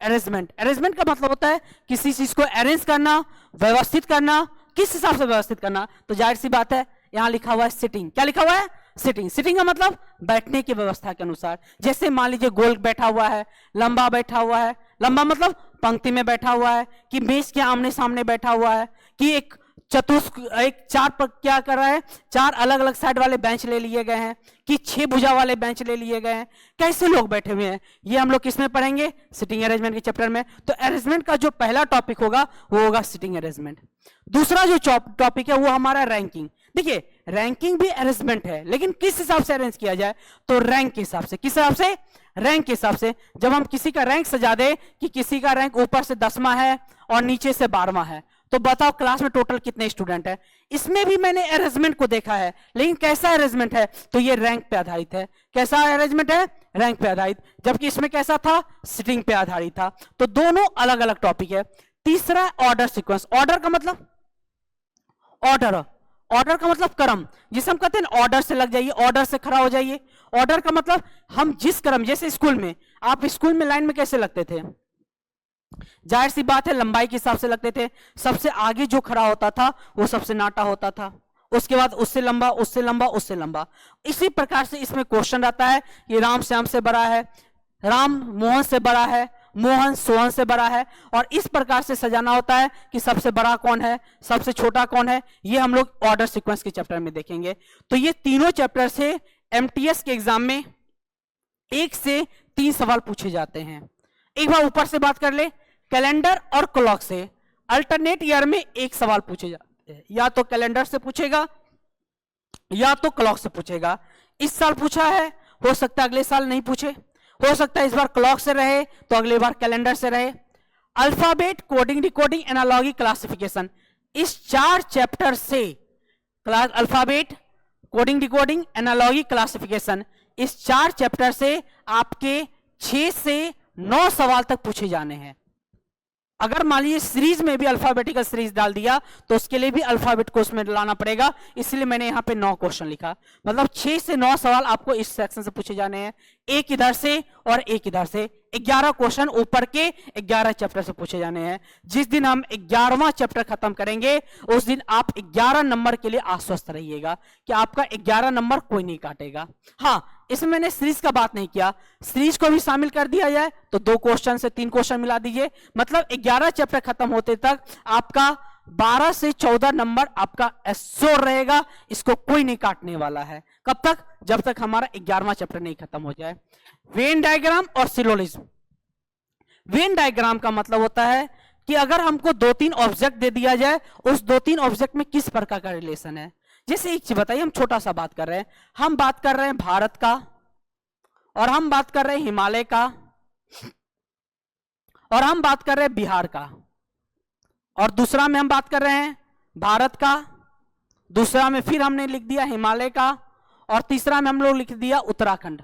Speaker 1: अरेंजमेंट। अरेंजमेंट का मतलब होता है किसी चीज को अरेंज करना, व्यवस्थित करना। किस हिसाब से व्यवस्थित करना? तो जाहिर सी बात है यहां लिखा हुआ है सिटिंग। क्या लिखा हुआ है? सिटिंग। सिटिंग का मतलब बैठने की व्यवस्था के अनुसार। जैसे मान लीजिए गोल बैठा हुआ है, लंबा बैठा हुआ है, लंबा मतलब पंक्ति में बैठा हुआ है, कि मेज के आमने सामने बैठा हुआ है, कि एक चार पर क्या कर रहा है, 4 अलग अलग साइड वाले बेंच ले लिए गए हैं, कि 6 भुजा वाले बेंच ले लिए गए हैं, कैसे लोग बैठे हुए हैं, ये हम लोग किसमें पढ़ेंगे? सिटिंग अरेंजमेंट के चैप्टर में। तो अरेंजमेंट का जो पहला टॉपिक होगा वो होगा सिटिंग अरेंजमेंट। दूसरा जो टॉपिक है वो हमारा रैंकिंग। देखिए रैंकिंग भी अरेंजमेंट है, लेकिन किस हिसाब से अरेंज किया जाए? तो रैंक के हिसाब से। किस हिसाब से? रैंक के हिसाब से। जब हम किसी का रैंक सजा दे कि किसी का रैंक ऊपर से 10वां है और नीचे से 12वां है, तो बताओ क्लास में टोटल कितने स्टूडेंट है? इसमें भी मैंने अरेंजमेंट को देखा है, लेकिन कैसा अरेंजमेंट है? तो ये रैंक पे आधारित है। कैसा अरेंजमेंट है? रैंक पे आधारित। जबकि इसमें कैसा था? सिटिंग पे आधारित था। तो दोनों अलग अलग टॉपिक है। तीसरा ऑर्डर सीक्वेंस। ऑर्डर का मतलब ऑर्डर, ऑर्डर का मतलब क्रम, जिसे हम कहते हैं ऑर्डर से लग जाइए, ऑर्डर से खड़ा हो जाइए। ऑर्डर का मतलब हम जिस क्रम, जैसे स्कूल में, आप स्कूल में लाइन में कैसे लगते थे? जाहिर सी बात है लंबाई के हिसाब से लगते थे। सबसे आगे जो खड़ा होता था वो सबसे नाटा होता था, उसके बाद उससे लंबा, उससे लंबा, उससे लंबा। इसी प्रकार से इसमें क्वेश्चन रहता है कि राम श्याम से बड़ा है, राम मोहन से बड़ा है, मोहन सोहन से बड़ा है, और इस प्रकार से सजाना होता है कि सबसे बड़ा कौन है, सबसे छोटा कौन है। ये हम लोग ऑर्डर सीक्वेंस के चैप्टर में देखेंगे। तो ये तीनों चैप्टर से एमटीएस के एग्जाम में 1 से 3 सवाल पूछे जाते हैं। एक बार ऊपर से बात कर ले, कैलेंडर और क्लॉक से अल्टरनेट ईयर में 1 सवाल पूछे जाते हैं। या तो कैलेंडर से पूछेगा या तो क्लॉक से पूछेगा। इस साल पूछा है, हो सकता है अगले साल नहीं पूछे, हो सकता है इस बार क्लॉक से रहे तो अगले बार कैलेंडर से रहे। Alphabet, coding decoding, analogy, classification, इस 4 चैप्टर से alphabet, coding decoding, analogy, classification, इस 4 चैप्टर से आपके 6 से 9 सवाल तक पूछे जाने हैं। अगर मान लीजिए सीरीज में भी अल्फाबेटिकल सीरीज डाल दिया तो उसके लिए भी अल्फाबेट को उसमें लाना पड़ेगा, इसलिए मैंने यहां पे 9 क्वेश्चन लिखा। मतलब 6 से 9 सवाल आपको इस सेक्शन से पूछे जाने हैं, एक इधर से और एक इधर से। 11 क्वेश्चन ऊपर के 11 चैप्टर से पूछे जाने हैं। जिस दिन हम 11वां चैप्टर खत्म करेंगे उस दिन आप 11 नंबर के लिए आश्वस्त रहिएगा कि आपका 11 नंबर कोई नहीं काटेगा। हाँ, इसमें मैंने सीरीज का बात नहीं किया, सीरीज को भी शामिल कर दिया जाए तो 2 क्वेश्चन से 3 क्वेश्चन मिला दीजिए। मतलब 11 चैप्टर खत्म होते तक आपका 12 से 14 नंबर आपका एश्योर रहेगा, इसको कोई नहीं काटने वाला है। कब तक? जब तक हमारा 11वां चैप्टर नहीं खत्म हो जाए। वेन डायग्राम और सिलोजिज्म। वेन डायग्राम का मतलब होता है कि अगर हमको 2-3 ऑब्जेक्ट दे दिया जाए, उस 2-3 ऑब्जेक्ट में किस प्रकार का रिलेशन है। जैसे एक चीज बताइए, हम छोटा सा बात कर रहे हैं, हम बात कर रहे हैं भारत का, और हम बात कर रहे हैं हिमालय का, और हम बात कर रहे हैं बिहार का, और दूसरा में हम बात कर रहे हैं भारत का, दूसरा में फिर हमने लिख दिया हिमालय का, और तीसरा में हम लोग लिख दिया उत्तराखंड।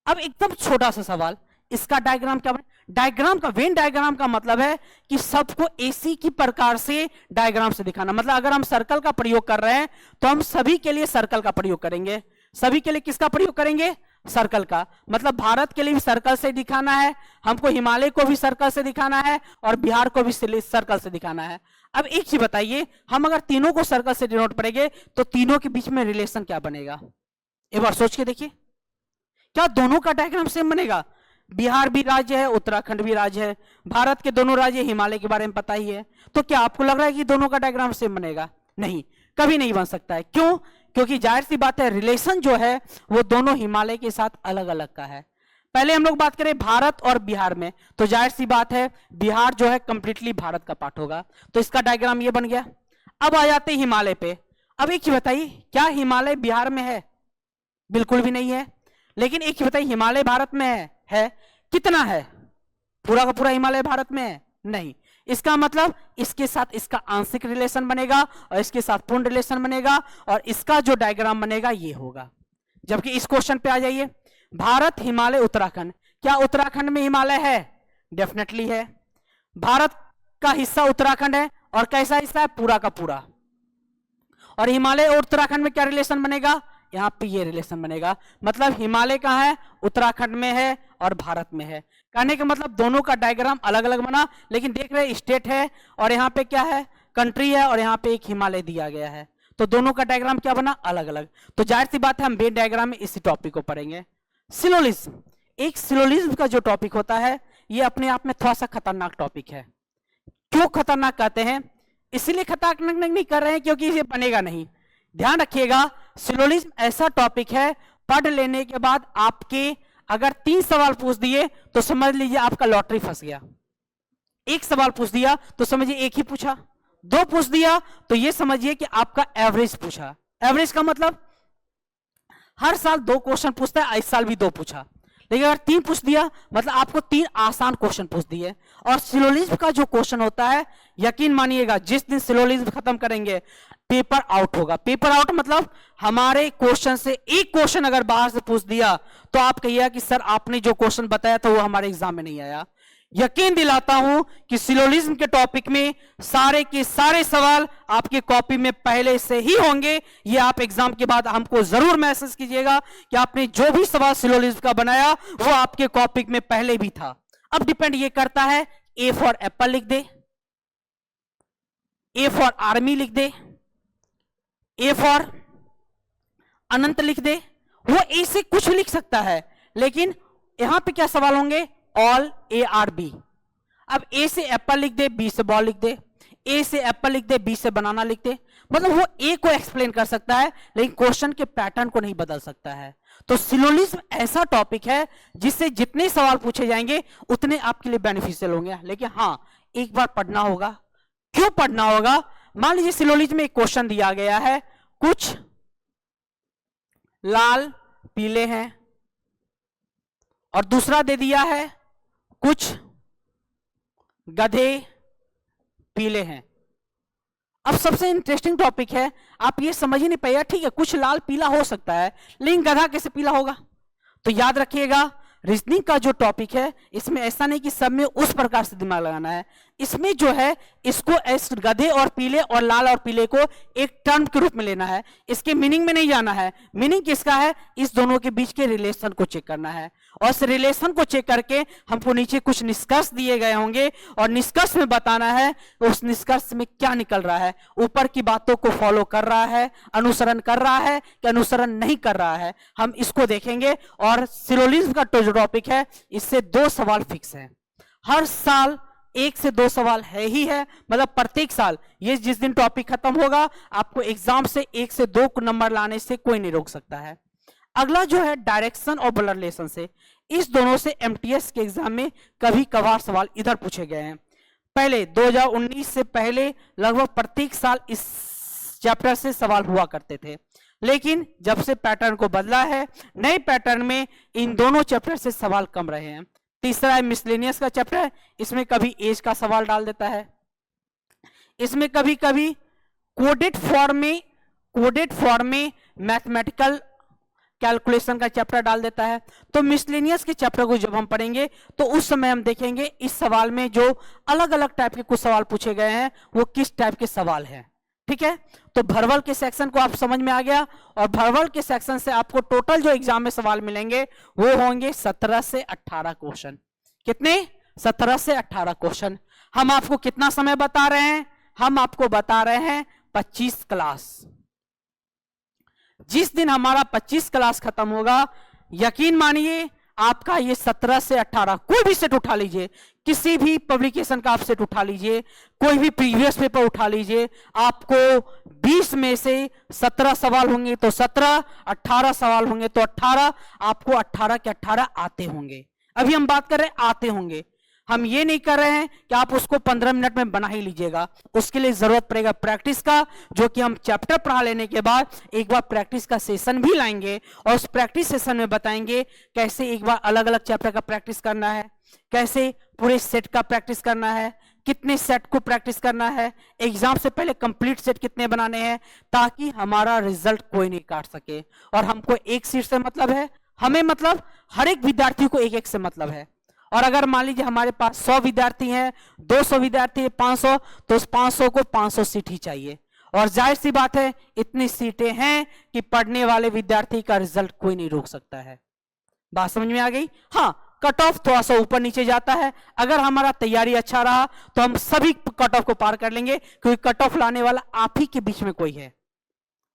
Speaker 1: अब एकदम छोटा सा सवाल, इसका डायग्राम क्या बने? डायग्राम का, वेन डायग्राम का मतलब है कि सबको एसी की प्रकार से डायग्राम से दिखाना। मतलब अगर हम सर्कल का प्रयोग कर रहे हैं तो हम सभी के लिए सर्कल का प्रयोग करेंगे। सभी के लिए किसका प्रयोग करेंगे? सर्कल का। मतलब भारत के लिए भी सर्कल से दिखाना है, हमको हिमालय को भी सर्कल से दिखाना है और बिहार को भी सर्कल से दिखाना है। अब एक चीज बताइए, हम अगर तीनों को सर्कल से डिनोट करेंगे तो तीनों के बीच में रिलेशन क्या बनेगा? एक बार सोच के देखिए, क्या दोनों का डायग्राम सेम बनेगा? बिहार भी राज्य है, उत्तराखंड भी राज्य है, भारत के दोनों राज्य, हिमालय के बारे में पता ही है। तो क्या आपको लग रहा है कि दोनों का डायग्राम सेम बनेगा? नहीं, कभी नहीं बन सकता है। क्यों? क्योंकि जाहिर सी बात है, रिलेशन जो है वो दोनों हिमालय के साथ अलग अलग का है। पहले हम लोग बात करें भारत और बिहार में, तो जाहिर सी बात है बिहार जो है कंप्लीटली भारत का पार्ट होगा, तो इसका डायग्राम ये बन गया। अब आ जाते हैं हिमालय पे। अब एक चीज बताइए, क्या हिमालय बिहार में है? बिल्कुल भी नहीं है। लेकिन एक चीज बताइए, हिमालय भारत में है? कितना है? पूरा का पूरा हिमालय भारत में है? नहीं। इसका मतलब इसके साथ इसका आंशिक रिलेशन बनेगा और इसके साथ पूर्ण रिलेशन बनेगा और इसका जो डायग्राम बनेगा ये होगा। जबकि इस क्वेश्चन पे आ जाइए, भारत, हिमालय, उत्तराखंड, क्या उत्तराखंड में हिमालय है? डेफिनेटली है। भारत का हिस्सा उत्तराखंड है और कैसा हिस्सा है? पूरा का पूरा। और हिमालय और उत्तराखंड में क्या रिलेशन बनेगा? यहां पे ये रिलेशन बनेगा। मतलब हिमालय कहां है? उत्तराखंड में है और भारत में है। कहने का मतलब दोनों का डायग्राम अलग अलग बना, लेकिन देख रहे स्टेट है और यहाँ पे क्या है? कंट्री है और यहाँ पे एक हिमालय दिया गया है, तो दोनों का डायग्राम क्या बना? अलग अलग। तो जाहिर सी बात है हम वेन डायग्राम में इसी टॉपिक को पढ़ेंगे। सिलोलिज्म, एक सिलोलिज्म का जो टॉपिक होता है ये अपने आप में थोड़ा सा खतरनाक टॉपिक है। क्यों खतरनाक कहते हैं? इसीलिए खतरनाक नहीं कर रहे हैं क्योंकि ये बनेगा नहीं। ध्यान रखिएगा, सिलोलिज्म ऐसा टॉपिक है, पढ़ लेने के बाद आपके अगर 3 सवाल पूछ दिए तो समझ लीजिए आपका लॉटरी फंस गया। 1 सवाल पूछ दिया तो समझिए 1 ही पूछा, 2 पूछ दिया तो ये समझिए कि आपका एवरेज पूछा। एवरेज का मतलब हर साल 2 क्वेश्चन पूछता है, इस साल भी 2 पूछा। लेकिन अगर 3 पूछ दिया मतलब आपको 3 आसान क्वेश्चन पूछ दिए। और सिलोलिज्म का जो क्वेश्चन होता है, यकीन मानिएगा जिस दिन सिलोलिज्म खत्म करेंगे पेपर आउट होगा। पेपर आउट मतलब हमारे क्वेश्चन से एक क्वेश्चन अगर बाहर से पूछ दिया तो आप कहिएगा कि सर आपने जो क्वेश्चन बताया था वो हमारे एग्जाम में नहीं आया। यकीन दिलाता हूं कि सिलोलिज्म के टॉपिक में सारे के सारे सवाल आपके कॉपी में पहले से ही होंगे। ये आप एग्जाम के बाद हमको जरूर मैसेज कीजिएगा कि आपने जो भी सवाल सिलोलिज्म का बनाया वो आपके कॉपी में पहले भी था। अब डिपेंड ये करता है, ए फॉर एप्पल लिख दे, ए फॉर आर्मी लिख दे, ए फॉर अनंत लिख दे, वो ए से कुछ लिख सकता है। लेकिन यहां पे क्या सवाल होंगे? All A R B. अब ए से एप्पल लिख दे, बी से बॉल लिख दे, ए से एप्पल लिख दे, बी से बनाना लिख दे। मतलब वो ए को एक्सप्लेन कर सकता है लेकिन क्वेश्चन के पैटर्न को नहीं बदल सकता है। तो सिलोलिज्म ऐसा टॉपिक है जिससे जितने सवाल पूछे जाएंगे उतने आपके लिए बेनिफिशियल होंगे। लेकिन हाँ, एक बार पढ़ना होगा। क्यों पढ़ना होगा? मान लीजिए सिलोलिज्म में एक क्वेश्चन दिया गया है, कुछ लाल पीले हैं और दूसरा दे दिया है कुछ गधे पीले हैं। अब सबसे इंटरेस्टिंग टॉपिक है, आप ये समझ ही नहीं पाएगा। ठीक है, कुछ लाल पीला हो सकता है लेकिन गधा कैसे पीला होगा? तो याद रखिएगा, रीजनिंग का जो टॉपिक है इसमें ऐसा नहीं कि सब में उस प्रकार से दिमाग लगाना है। इसमें जो है इसको गधे और पीले और लाल और पीले को एक टर्म के रूप में लेना है। इसके मीनिंग में नहीं जाना है। मीनिंग किसका है? इस दोनों के बीच के रिलेशन को चेक करना है और इस रिलेशन को चेक करके हमको नीचे कुछ निष्कर्ष दिए गए होंगे और निष्कर्ष में बताना है उस निष्कर्ष में क्या निकल रहा है। ऊपर की बातों को फॉलो कर रहा है, अनुसरण कर रहा है कि अनुसरण नहीं कर रहा है, हम इसको देखेंगे। और सिलोलिज्म का जो टॉपिक है इससे 2 सवाल फिक्स है। हर साल 1 से 2 सवाल है ही है। मतलब प्रत्येक साल ये जिस दिन टॉपिक खत्म होगा आपको एग्जाम से 1 से 2 नंबर लाने से कोई नहीं रोक सकता है। अगला जो है डायरेक्शन और ब्लड रिलेशन से, इस दोनों से एमटीएस के एग्जाम में कभी कभार सवाल इधर पूछे गए हैं। पहले 2019 से पहले लगभग प्रत्येक साल इस चैप्टर से सवाल हुआ करते थे, लेकिन जब से पैटर्न को बदला है, नए पैटर्न में इन दोनों चैप्टर से सवाल कम रहे हैं। तीसरा है मिसलेनियस का चैप्टर, इसमें कभी एज का सवाल डाल देता है। इसमें कभी कभी कोडेड फॉर्म में मैथमेटिकल कैलकुलेशन का चैप्टर डाल देता है। तो मिसलेनियस के चैप्टर को जब हम पढ़ेंगे तो उस समय हम देखेंगे इस सवाल में जो अलग अलग टाइप के कुछ सवाल पूछे गए हैं वो किस टाइप के सवाल हैं। ठीक है, तो भरवल के सेक्शन को आप समझ में आ गया, और भरवल के सेक्शन से आपको टोटल जो एग्जाम में सवाल मिलेंगे वो होंगे 17 से 18 क्वेश्चन। कितने? 17 से 18 क्वेश्चन। हम आपको कितना समय बता रहे हैं? हम आपको बता रहे हैं 25 क्लास। जिस दिन हमारा 25 क्लास खत्म होगा, यकीन मानिए आपका ये 17 से 18 कोई भी सेट उठा लीजिए, किसी भी पब्लिकेशन का आप सेट उठा लीजिए, कोई भी प्रीवियस पेपर उठा लीजिए, आपको 20 में से 17 सवाल होंगे तो 17, 18 सवाल होंगे तो 18, आपको 18 के 18 आते होंगे। अभी हम बात कर रहे हैं आते होंगे, हम ये नहीं कर रहे हैं कि आप उसको 15 मिनट में बना ही लीजिएगा। उसके लिए जरूरत पड़ेगा प्रैक्टिस का, जो कि हम चैप्टर पढ़ा लेने के बाद एक बार प्रैक्टिस का सेशन भी लाएंगे और उस प्रैक्टिस सेशन में बताएंगे कैसे एक बार अलग अलग चैप्टर का प्रैक्टिस करना है, कैसे पूरे सेट का प्रैक्टिस करना है, कितने सेट को प्रैक्टिस करना है, एग्जाम से पहले कंप्लीट सेट कितने बनाने हैं, ताकि हमारा रिजल्ट कोई नहीं काट सके। और हमको एक सीट से मतलब है, हमें मतलब हर एक विद्यार्थी को एक एक से मतलब है। और अगर मान लीजिए हमारे पास 100 विद्यार्थी हैं, 200 विद्यार्थी हैं, 500, तो उस 500 को 500 सीट ही चाहिए। और जाहिर सी बात है इतनी सीटें हैं कि पढ़ने वाले विद्यार्थी का रिजल्ट कोई नहीं रोक सकता है। बात समझ में आ गई? हाँ, कट ऑफ थोड़ा सा ऊपर नीचे जाता है, अगर हमारा तैयारी अच्छा रहा तो हम सभी कट ऑफ को पार कर लेंगे, क्योंकि कट ऑफ लाने वाला आप ही के बीच में कोई है।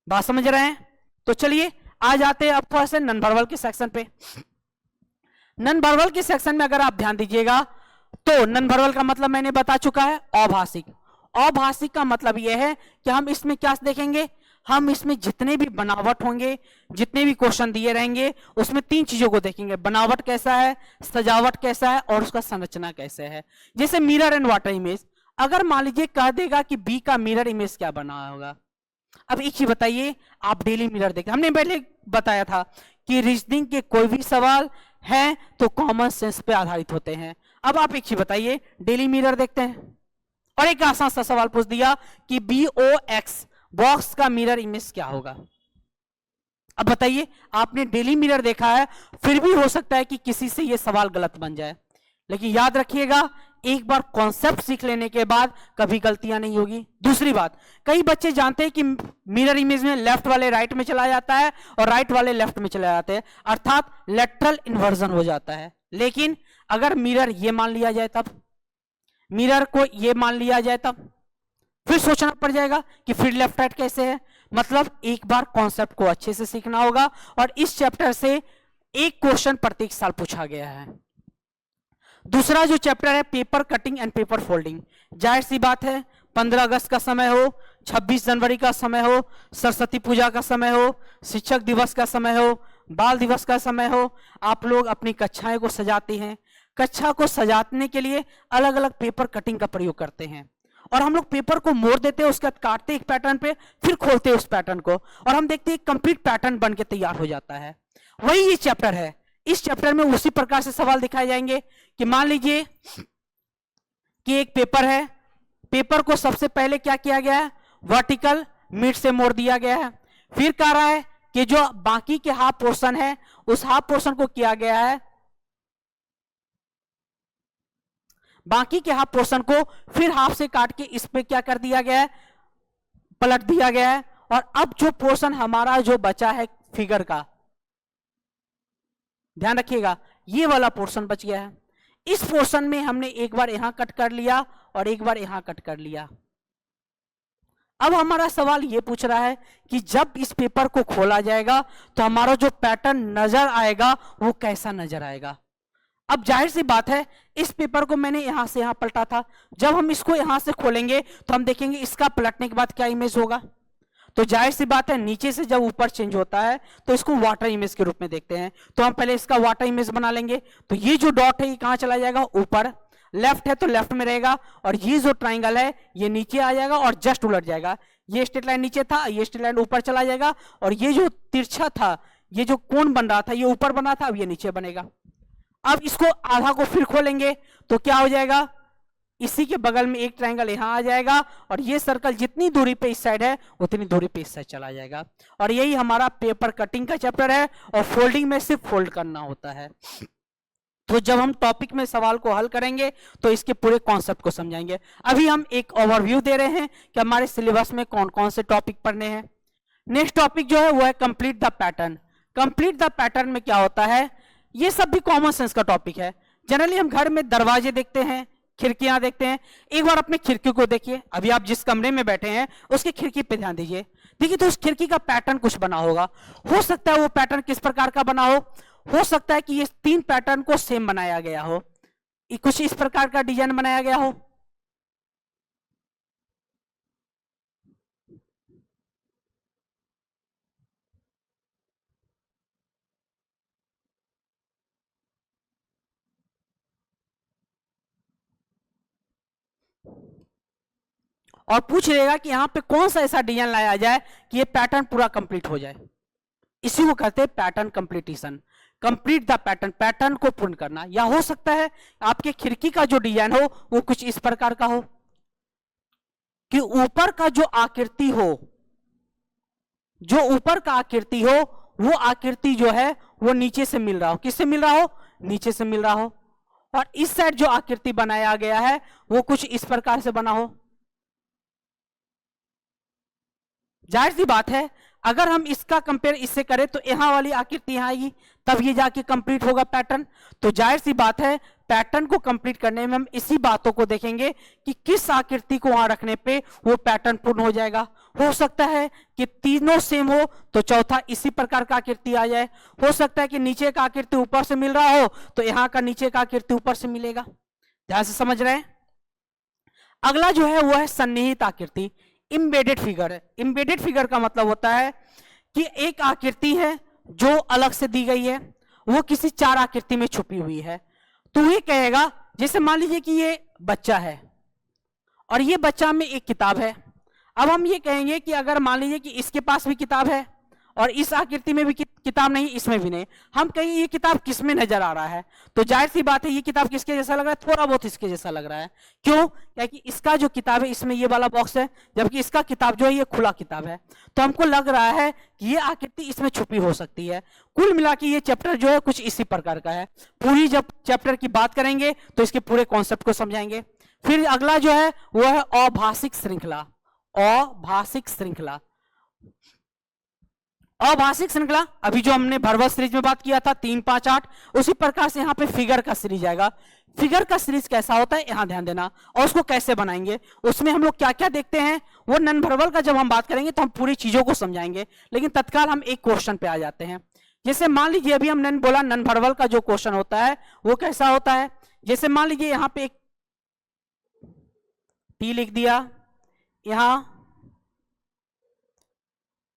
Speaker 1: बात समझ रहे हैं? तो चलिए आ जाते हैं अब थोड़ा सा नन वर्बल के सेक्शन पे। नन वर्बल के सेक्शन में अगर आप ध्यान दीजिएगा तो नन वर्बल का मतलब मैंने बता चुका है, अभाषिक। अभाषिक का मतलब यह है कि हम इसमें क्या देखेंगे, हम इसमें जितने भी बनावट होंगे, जितने भी क्वेश्चन दिए रहेंगे, उसमें 3 चीजों को देखेंगे, बनावट कैसा है, सजावट कैसा है और उसका संरचना कैसे है। जैसे मिरर एंड वाटर इमेज, अगर मान लीजिए कह देगा कि बी का मिरर इमेज क्या बना होगा। अब एक चीज बताइए, आप डेली मिरर देखते, हमने पहले बताया था कि रीजनिंग के कोई भी सवाल हैं तो कॉमन सेंस पे आधारित होते हैं। अब आप एक चीज बताइए, डेली मिरर देखते हैं और एक आसान सा सवाल पूछ दिया कि BOX बॉक्स का मिरर इमेज क्या होगा। अब बताइए, आपने डेली मिरर देखा है, फिर भी हो सकता है कि किसी से यह सवाल गलत बन जाए, लेकिन याद रखिएगा एक बार कॉन्सेप्ट सीख लेने के बाद कभी गलतियां नहीं होगी। दूसरी बात, कई बच्चे जानते हैं कि मिरर इमेज में लेफ्ट वाले राइट में चला जाता है और राइट वाले लेफ्ट में चले जाते हैं, अर्थात लेटरल इन्वर्जन हो जाता है। लेकिन अगर मिरर ये मान लिया जाए तब, मिरर को ये मान लिया जाए तब फिर सोचना पड़ जाएगा कि फिर लेफ्ट राइट कैसे है। मतलब एक बार कॉन्सेप्ट को अच्छे से सीखना होगा, और इस चैप्टर से एक क्वेश्चन प्रत्येक साल पूछा गया है। दूसरा जो चैप्टर है paper cutting and paper folding, जाहिर सी बात है 15 अगस्त का समय हो, 26 जनवरी का समय हो, सरस्वती पूजा का समय हो, शिक्षक दिवस का समय हो, बाल दिवस का समय हो, आप लोग अपनी कक्षाएं को सजाते हैं। कक्षा को सजाने के लिए अलग अलग पेपर कटिंग का प्रयोग करते हैं, और हम लोग पेपर को मोड़ देते हैं, उसके बाद काटते हैं एक पैटर्न पे, फिर खोलते हैं उस पैटर्न को, और हम देखते हैं कंप्लीट पैटर्न बन के तैयार हो जाता है। वही ये चैप्टर है। इस चैप्टर में उसी प्रकार से सवाल दिखाए जाएंगे कि मान लीजिए कि एक पेपर है, पेपर को सबसे पहले क्या किया गया है, वर्टिकल मिड से मोड़ दिया गया है। फिर कह रहा है कि जो बाकी के हाफ पोर्शन है उस हाफ पोर्शन को किया गया है, बाकी के हाफ पोर्शन को फिर हाफ से काट के इस पे क्या कर दिया गया है, पलट दिया गया है। और अब जो पोर्शन हमारा जो बचा है फिगर का, ध्यान रखिएगा ये वाला पोर्शन बच गया है। इस पोर्शन में हमने एक बार यहां कट कर लिया और एक बार यहां कट कर लिया। अब हमारा सवाल ये पूछ रहा है कि जब इस पेपर को खोला जाएगा तो हमारा जो पैटर्न नजर आएगा वो कैसा नजर आएगा। अब जाहिर सी बात है इस पेपर को मैंने यहां से यहां पलटा था, जब हम इसको यहां से खोलेंगे तो हम देखेंगे इसका पलटने के बाद क्या इमेज होगा। तो जाहिर सी बात है नीचे से जब ऊपर चेंज होता है तो इसको वाटर इमेज के रूप में देखते हैं। तो हम पहले इसका वाटर इमेज बना लेंगे। तो ये जो डॉट है ये कहां चला जाएगा, ऊपर। लेफ्ट है तो लेफ्ट में रहेगा, और ये जो ट्राइंगल है ये नीचे आ जाएगा और जस्ट उलट जाएगा। ये स्ट्रेट लाइन नीचे था, ये स्ट्रेट लाइन ऊपर चला जाएगा, और ये जो तिरछा था, ये जो कोण बन रहा था ये ऊपर बना था, अब ये नीचे बनेगा। अब इसको आधा को फिर खोलेंगे तो क्या हो जाएगा, इसी के बगल में एक ट्रायंगल यहां आ जाएगा और ये सर्कल जितनी दूरी पे इस साइड है उतनी दूरी पे इस साइड चला जाएगा। और यही हमारा पेपर कटिंग का चैप्टर है और फोल्डिंग में सिर्फ फोल्ड करना होता है। तो जब हम टॉपिक में सवाल को हल करेंगे तो इसके पूरे कॉन्सेप्ट को समझाएंगे। अभी हम एक ओवरव्यू दे रहे हैं कि हमारे सिलेबस में कौन कौन से टॉपिक पढ़ने हैं। नेक्स्ट टॉपिक जो है वो है complete the pattern. Complete the pattern में क्या होता है, ये सब भी कॉमन सेंस का टॉपिक है। जनरली हम घर में दरवाजे देखते हैं, खिड़कियां देखते हैं। एक बार अपने खिड़की को देखिए, अभी आप जिस कमरे में बैठे हैं उसकी खिड़की पे ध्यान दीजिए। देखिए तो उस खिड़की का पैटर्न कुछ बना होगा। हो सकता है वो पैटर्न किस प्रकार का बना हो सकता है कि ये 3 पैटर्न को सेम बनाया गया हो, कुछ इस प्रकार का डिजाइन बनाया गया हो। और पूछ लेगा कि यहां पे कौन सा ऐसा डिजाइन लाया जाए कि ये पैटर्न पूरा कंप्लीट हो जाए। इसी को कहते हैं pattern completion. Complete the pattern, pattern को पूर्ण करना। या हो सकता है आपके खिड़की का जो डिजाइन हो वो कुछ इस प्रकार का हो कि ऊपर का जो आकृति हो, जो ऊपर का आकृति हो वो आकृति जो है वो नीचे से मिल रहा हो। किससे मिल रहा हो? नीचे से मिल रहा हो। और इस साइड जो आकृति बनाया गया है वो कुछ इस प्रकार से बना हो। जाहिर सी बात है अगर हम इसका कंपेयर इससे करें तो यहां वाली आकृति यहां आएगी, तब ये जाके कंप्लीट होगा पैटर्न। तो जाहिर सी बात है पैटर्न को कंप्लीट करने में हम इसी बातों को देखेंगे कि किस आकृति को वहां रखने पे वो पैटर्न पूर्ण हो जाएगा। हो सकता है कि तीनों सेम हो तो चौथा इसी प्रकार का आकृति आ जाए। हो सकता है कि नीचे का आकृति ऊपर से मिल रहा हो तो यहां का नीचे का आकृति ऊपर से मिलेगा। ध्यान से समझ रहे हैं। अगला जो है वो है सन्निहित आकृति, इम्बेडेड फिगर है। इम्बेडेड फिगर का मतलब होता है कि एक आकृति है जो अलग से दी गई है, वो किसी 4 आकृति में छुपी हुई है। तो ये कहेगा, जैसे मान लीजिए कि ये बच्चा है और ये बच्चा में एक किताब है। अब हम ये कहेंगे कि अगर मान लीजिए कि इसके पास भी किताब है और इस आकृति में भी किताब नहीं, इसमें भी नहीं, हम कहेंगे ये किताब किसमें नजर आ रहा है। तो जाहिर सी बात है ये किताब किसके जैसा लग रहा है? थोड़ा बहुत इसके जैसा लग रहा है। क्यों? क्योंकि इसका जो किताब है इसमें ये वाला बॉक्स है, जबकि इसका किताब जो है ये खुला किताब है। तो हमको लग रहा है कि ये आकृति इसमें छुपी हो सकती है। कुल मिला के ये चैप्टर जो है कुछ इसी प्रकार का है। पूरी जब चैप्टर की बात करेंगे तो इसके पूरे कॉन्सेप्ट को समझाएंगे। फिर अगला जो है वो है अभाषिक श्रृंखला। अभाषिक श्रृंखला, अभाषिक श्रृंखला अभी जो हमने भरवल सीरीज में बात किया था 3, 5, 8, उसी प्रकार से यहाँ पे फिगर का सीरीज आएगा। फिगर का सीरीज कैसा होता है यहाँ ध्यान देना, और उसको कैसे बनाएंगे, उसमें हम लोग क्या क्या देखते हैं वो नन भरवल का जब हम बात करेंगे तो हम पूरी चीजों को समझाएंगे। लेकिन तत्काल हम एक क्वेश्चन पे आ जाते हैं। जैसे मान लीजिए अभी हम नन बोला, नन भरवल का जो क्वेश्चन होता है वो कैसा होता है। जैसे मान लीजिए यहाँ पे एक टी लिख दिया, यहां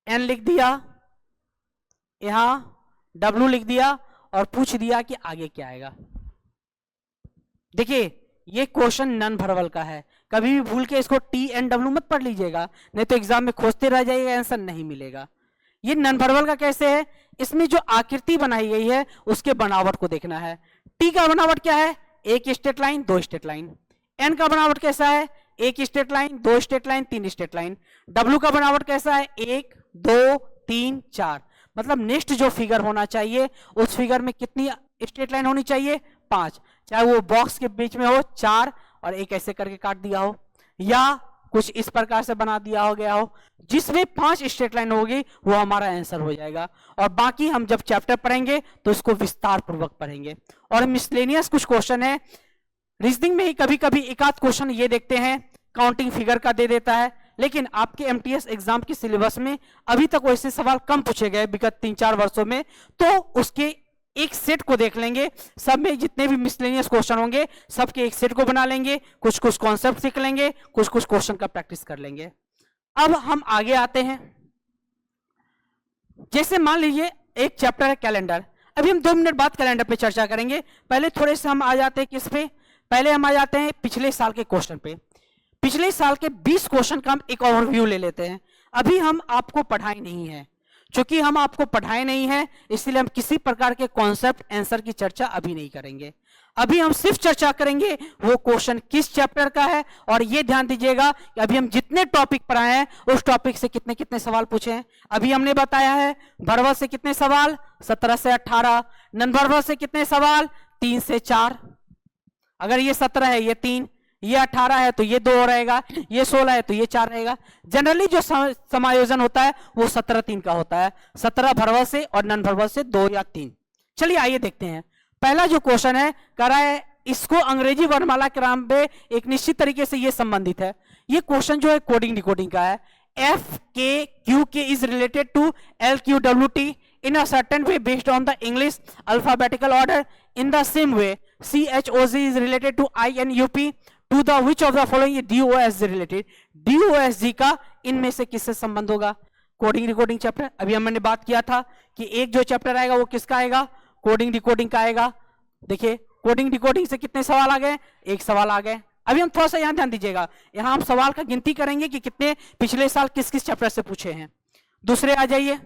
Speaker 1: एन लिख दिया, यहां W लिख दिया और पूछ दिया कि आगे क्या आएगा। देखिए ये क्वेश्चन नन भरवल का है, कभी भी भूल के इसको TNW मत पढ़ लीजिएगा, नहीं तो एग्जाम में खोजते रह जाइएगा, आंसर नहीं मिलेगा। ये नन भरवल का कैसे है, इसमें जो आकृति बनाई गई है उसके बनावट को देखना है। टी का बनावट क्या है? एक straight line, 2 straight line. N का बनावट कैसा है? एक straight line, 2 straight line, 3 straight line. W का बनावट कैसा है? 1, 2, 3, 4। मतलब नेक्स्ट जो फिगर होना चाहिए उस फिगर में कितनी स्ट्रेट लाइन होनी चाहिए? 5। चाहे वो बॉक्स के बीच में हो 4 और एक ऐसे करके काट दिया हो, या कुछ इस प्रकार से बना दिया हो गया हो, जिसमें 5 स्ट्रेट लाइन होगी वो हमारा आंसर हो जाएगा। और बाकी हम जब चैप्टर पढ़ेंगे तो इसको विस्तार पूर्वक पढ़ेंगे। और मिसलेनियस कुछ क्वेश्चन है, रीजनिंग में ही कभी कभी एक आध क्वेश्चन ये देखते हैं काउंटिंग फिगर का दे देता है, लेकिन आपके एमटीएस एग्जाम के सिलेबस में अभी तक वैसे सवाल कम पूछे गए विगत 3-4 वर्षों में। तो उसके एक सेट को देख लेंगे, सब में जितने भी मिसलेनियस क्वेश्चन होंगे सबके एक सेट को बना लेंगे, कुछ कुछ कॉन्सेप्ट सीख लेंगे, कुछ कुछ क्वेश्चन का प्रैक्टिस कर लेंगे। अब हम आगे आते हैं। जैसे मान लीजिए एक चैप्टर है कैलेंडर। अभी हम 2 मिनट बाद कैलेंडर पे चर्चा करेंगे। पहले थोड़े से हम आ जाते हैं किस पे, पहले हम आ जाते हैं पिछले साल के क्वेश्चन पे। पिछले साल के 20 क्वेश्चन का हम एक ओवरव्यू ले लेते हैं। अभी हम आपको पढ़ाई नहीं है, चूंकि हम आपको पढ़ाए नहीं है, इसलिए हम किसी प्रकार के कॉन्सेप्ट आंसर की चर्चा अभी नहीं करेंगे। अभी हम सिर्फ चर्चा करेंगे वो क्वेश्चन किस चैप्टर का है, और ये ध्यान दीजिएगा कि अभी हम जितने टॉपिक पढ़ाए हैं उस टॉपिक से कितने कितने सवाल पूछे हैं। अभी हमने बताया है वर्बल से कितने सवाल, 17 से 18। नॉन वर्बल से कितने सवाल, 3 से 4। अगर ये 17 है, ये 3, ये 18 है तो ये 2 रहेगा, ये 16 है तो ये 4 रहेगा। जनरली जो समायोजन होता है वो 17-3 का होता है, 17 वर्बल से और नॉन वर्बल से 2 या 3। चलिए आइए देखते हैं। पहला जो क्वेश्चन है कह रहा है इसको अंग्रेजी वर्णमाला क्रम में एक निश्चित तरीके से ये संबंधित है। ये क्वेश्चन जो है कोडिंग डिकोडिंग का है। F K Q K is related to L Q W T in a certain way based on the English alphabetical order. In the same way, CHOZ is related to INUP. To the which of the following DOSG related? DOSG का इनमें से किससे संबंध होगा? Coding decoding chapter. अभी हमने बात किया था कि एक जो चैप्टर आएगा वो किसका आएगा, कोडिंग डिकोडिंग का आएगा। देखिए कोडिंग डिकोडिंग से कितने सवाल आ गए, एक सवाल आ गए। अभी हम थोड़ा सा यहां ध्यान दीजिएगा, यहां हम सवाल का गिनती करेंगे कि कितने पिछले साल किस किस चैप्टर से पूछे हैं। दूसरे आ जाइए,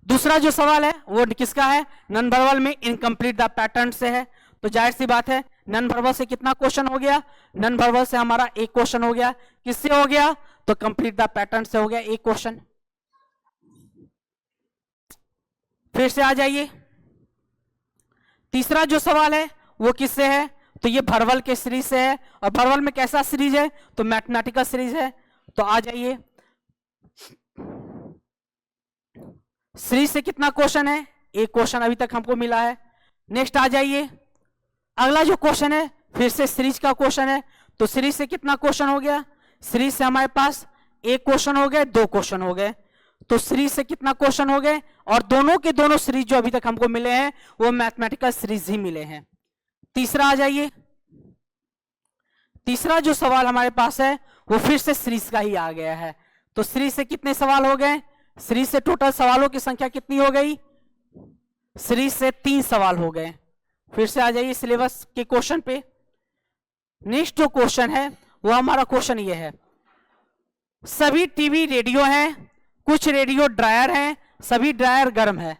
Speaker 1: दूसरा जो सवाल है वो किसका है, नॉन वर्बल में इनकम्प्लीट द पैटर्न से है। तो जाहिर सी बात है नॉन वर्बल से कितना क्वेश्चन हो गया, नॉन वर्बल से हमारा एक क्वेश्चन हो गया। किससे हो गया, तो कंप्लीट द पैटर्न से हो गया एक क्वेश्चन। फिर से आ जाइए, तीसरा जो सवाल है वो किससे है, तो ये वर्बल के सीरीज से है। और वर्बल में कैसा सीरीज है, तो मैथमेटिकल सीरीज है। तो आ जाइए, सीरीज से कितना क्वेश्चन है, एक क्वेश्चन अभी तक हमको मिला है। नेक्स्ट आ जाइए, अगला जो क्वेश्चन है फिर से सीरीज का क्वेश्चन है। तो सीरीज से कितना क्वेश्चन हो गया, सीरीज से हमारे पास एक क्वेश्चन हो गए, दो क्वेश्चन हो गए। तो सीरीज से कितना क्वेश्चन हो गए, और दोनों के दोनों सीरीज जो अभी तक हमको मिले हैं वो मैथमेटिकल सीरीज ही मिले हैं। तीसरा आ जाइए, तीसरा जो सवाल हमारे पास है वो फिर से सीरीज का ही आ गया है। तो सीरीज से कितने सवाल हो गए, सीरीज से टोटल सवालों की संख्या कितनी हो गई, सीरीज से 3 सवाल हो गए। फिर से आ जाइए सिलेबस के क्वेश्चन पे। नेक्स्ट जो क्वेश्चन है वो हमारा क्वेश्चन ये है, सभी टीवी रेडियो हैं, कुछ रेडियो ड्रायर हैं, सभी ड्रायर गर्म है।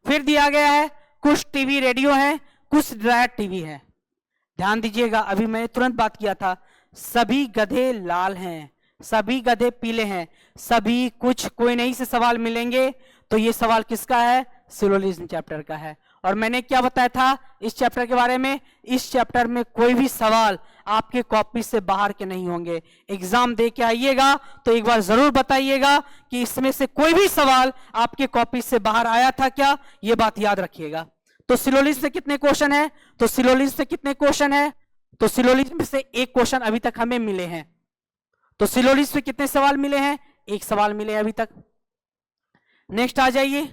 Speaker 1: फिर दिया गया है कुछ टीवी रेडियो हैं, कुछ ड्रायर टीवी है। ध्यान दीजिएगा, अभी मैंने तुरंत बात किया था, सभी गधे लाल हैं, सभी गधे पीले हैं, सभी कुछ कोई नहीं से सवाल मिलेंगे। तो ये सवाल किसका है, सिलोजिज्म चैप्टर का है। और मैंने क्या बताया था इस चैप्टर के बारे में, इस चैप्टर में कोई भी सवाल आपके कॉपी से बाहर के नहीं होंगे। एग्जाम दे के आइएगा तो एक बार जरूर बताइएगा कि इसमें से कोई भी सवाल आपके कॉपी से बाहर आया था क्या, ये बात याद रखिएगा। तो सिलोजिज्म से कितने क्वेश्चन है, तो सिलोजिज्म से कितने क्वेश्चन है, तो सिलोजिज्म से एक क्वेश्चन अभी तक हमें मिले हैं। तो सिलोजिज्म से कितने सवाल मिले हैं, एक सवाल मिले अभी तक। नेक्स्ट आ जाइए,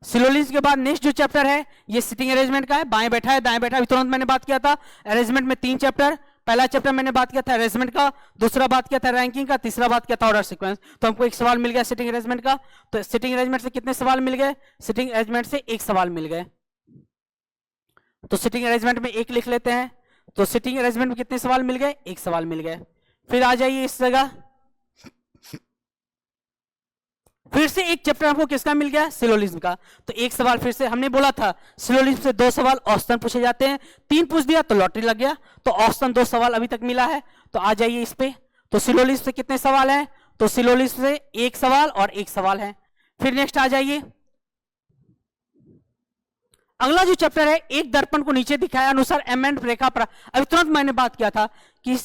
Speaker 1: सिलोजिज्म के बाद नेक्स्ट जो चैप्टर है ये सिटिंग अरेंजमेंट का है। बाएं बैठा है दाएं बैठा है, तुरंत मैंने बात किया था अरेंजमेंट में 3 चैप्टर। पहला चैप्टर मैंने बात किया था अरेंजमेंट का, दूसरा बात किया था रैंकिंग का, तीसरा बात किया था ऑर्डर सीक्वेंस। तो हमको एक सवाल मिल गया सिटिंग अरेंजमेंट का। तो सिटिंग अरेंजमेंट से कितने सवाल मिल गए, सिटिंग अरेंजमेंट से एक सवाल मिल गए। तो सिटिंग अरेंजमेंट में एक लिख लेते हैं। तो सिटिंग अरेंजमेंट में कितने सवाल मिल गए, एक सवाल मिल गए। फिर आ जाइए इस जगह, फिर से एक चैप्टर हमको किसका मिल गया, सिलोजिज्म का। तो एक सवाल फिर से हमने बोला था सिलोजिज्म से 2 सवाल औसतन पूछे जाते हैं, 3 पूछ दिया तो लॉटरी लग गया। तो औसतन 2 सवाल अभी तक मिला है। तो आ जाइए इस पे, तो सिलोजिज्म से कितने सवाल हैं, तो सिलोजिज्म से एक सवाल और एक सवाल है। फिर नेक्स्ट आ जाइए, अगला जो चैप्टर है एक दर्पण को नीचे दिखाया अनुसार एम रेखा पर। अभी तुरंत मैंने बात किया था कि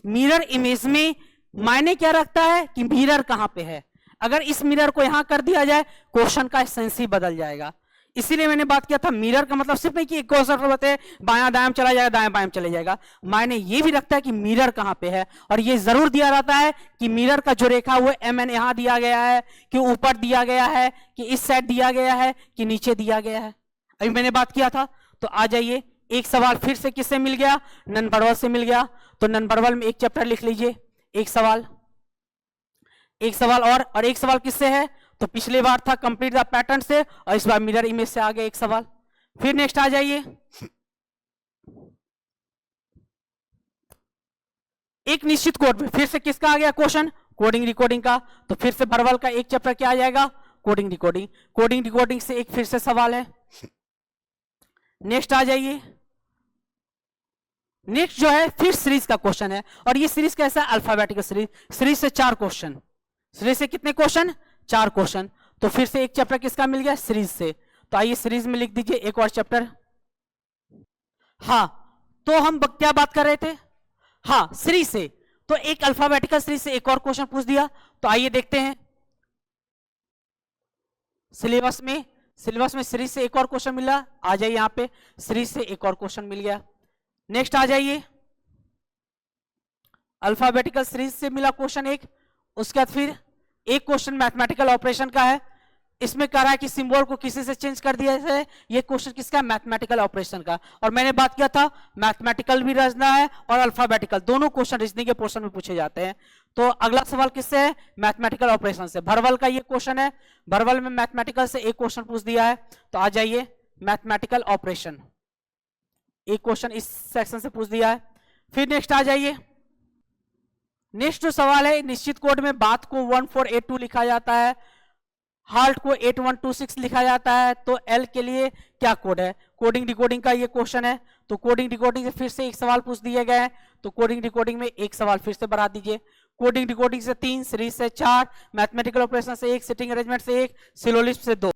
Speaker 1: मिरर इमेज में मायने क्या रखता है कि मिरर कहां पे है। अगर इस मिरर को यहां कर दिया जाए क्वेश्चन का सेंस ही बदल जाएगा। इसीलिए मैंने बात किया था मिरर का मतलब सिर्फ नहीं कि एक क्वेश्चन बताए बायां दायां चला जाएगा दायां बायां चले जाएगा, मायने ये भी रखता है कि मिरर कहां पे है। और ये जरूर दिया रहता है कि मिरर का जो रेखा वो एम एन यहां दिया गया है कि ऊपर दिया गया है कि इस साइड दिया गया है कि नीचे दिया गया है। अभी मैंने बात किया था। तो आ जाइए, एक सवाल फिर से किससे मिल गया, नॉन वर्बल से मिल गया। तो नॉन वर्बल में एक चैप्टर लिख लीजिए, एक सवाल, एक सवाल और एक सवाल किससे है, तो पिछली बार था कंप्लीट द पैटर्न से और इस बार मिरर इमेज से आ गया एक सवाल। फिर नेक्स्ट आ जाइए, एक निश्चित कोड में फिर से किसका आ गया क्वेश्चन, कोडिंग रिकॉर्डिंग का। तो फिर से वर्बल का एक चैप्टर क्या आ जाएगा, कोडिंग डिकोडिंग। कोडिंग डिकोडिंग से एक फिर से सवाल है। नेक्स्ट आ जाइए। नेक्स्ट जो है फिर सीरीज का क्वेश्चन है, और ये सीरीज कैसा है? Alphabetical series. सीरीज से 4 क्वेश्चन। सीरीज से कितने क्वेश्चन? 4 क्वेश्चन। तो फिर से एक चैप्टर किसका मिल गया? सीरीज से। तो आइए सीरीज में लिख दीजिए एक और चैप्टर। हाँ, तो हम क्या बात कर रहे थे? हाँ, सीरीज से। तो एक अल्फाबेटिकल सीरीज से एक और क्वेश्चन पूछ दिया। तो आइए देखते हैं सिलेबस में सीरीज से एक और क्वेश्चन मिला। आ जाइए यहां पे, सीरीज से एक और क्वेश्चन मिल गया। नेक्स्ट आ जाइए, अल्फाबेटिकल सीरीज से मिला क्वेश्चन एक। उसके बाद फिर एक क्वेश्चन मैथमेटिकल ऑपरेशन का है। इसमें कह रहा है कि सिंबल को किसी से चेंज कर दिया जाए। ये क्वेश्चन किसका? मैथमेटिकल ऑपरेशन का। और मैंने बात किया था मैथमेटिकल भी रचना है और अल्फाबेटिकल, दोनों क्वेश्चन रीजनिंग के पोर्शन में पूछे जाते हैं। तो अगला सवाल किससे है? मैथमेटिकल ऑपरेशन से। भरवल का ये क्वेश्चन है। भरवल में मैथमेटिकल से एक क्वेश्चन पूछ दिया है। तो आ जाइए, मैथमेटिकल ऑपरेशन एक क्वेश्चन इस सेक्शन से पूछ दिया है। फिर नेक्स्ट आ जाइए। नेक्स्ट जो सवाल है, निश्चित कोड में बात को 1482 लिखा जाता है, हाल्ट को 8126 लिखा जाता है। तो एल के लिए क्या कोड है? कोडिंग डिकोडिंग का ये क्वेश्चन है। तो कोडिंग डिकोडिंग से फिर से एक सवाल पूछ दिए गए हैं। तो कोडिंग डिकोडिंग में एक सवाल फिर से बढ़ा दीजिए। कोडिंग डिकोडिंग से 3, सीरीज से 4, मैथमेटिकल ऑपरेशन से 1, सिटिंग अरेंजमेंट से 1, सिलोलिस्ट से 2।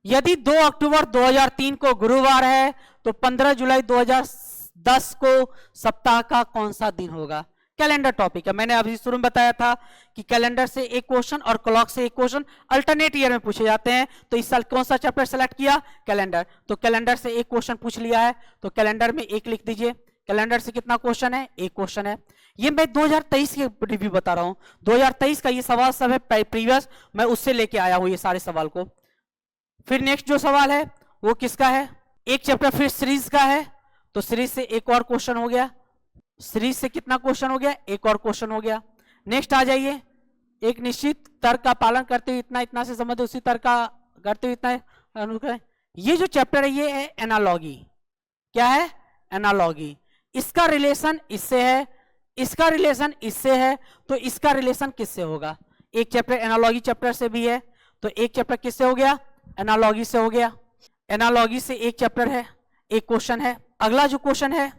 Speaker 1: यदि 2 अक्टूबर 2003 को गुरुवार है तो 15 जुलाई 2010 को सप्ताह का कौन सा दिन होगा? कैलेंडर टॉपिक है। मैंने अभी शुरू में बताया था कि कैलेंडर से एक क्वेश्चन और क्लॉक से एक क्वेश्चन अल्टरनेट ईयर में पूछे जाते हैं। तो इस साल कौन सा चैप्टर सेलेक्ट किया? कैलेंडर। तो कैलेंडर से एक क्वेश्चन पूछ लिया है, तो कैलेंडर में एक लिख दीजिए। कैलेंडर से कितना क्वेश्चन है? एक क्वेश्चन है। ये मैं 2023 के रिव्यू बता रहा हूं। 2023 का ये सवाल सब है प्रीवियस, मैं उससे लेके आया हूं ये सारे सवाल को। फिर नेक्स्ट जो सवाल है वो किसका है? एक चैप्टर फिर सीरीज का है। तो सीरीज से एक और क्वेश्चन हो गया। सीरीज से कितना क्वेश्चन हो गया? एक और क्वेश्चन हो गया। नेक्स्ट आ जाइए, एक निश्चित तर्क का पालन करते हुए इतना इतना से संबंध उसी तर्क का करते हुए इतना। ये जो चैप्टर है ये है एनालॉगी। क्या है? एनालॉगी। इसका रिलेशन इससे है, इसका रिलेशन इससे है, तो इसका रिलेशन किससे होगा? एक चैप्टर एनालॉगी चैप्टर से भी है। तो एक चैप्टर किससे हो गया? एनालॉगी से हो गया। एनालॉगी से एक चैप्टर है, एक क्वेश्चन है। अगला जो क्वेश्चन है,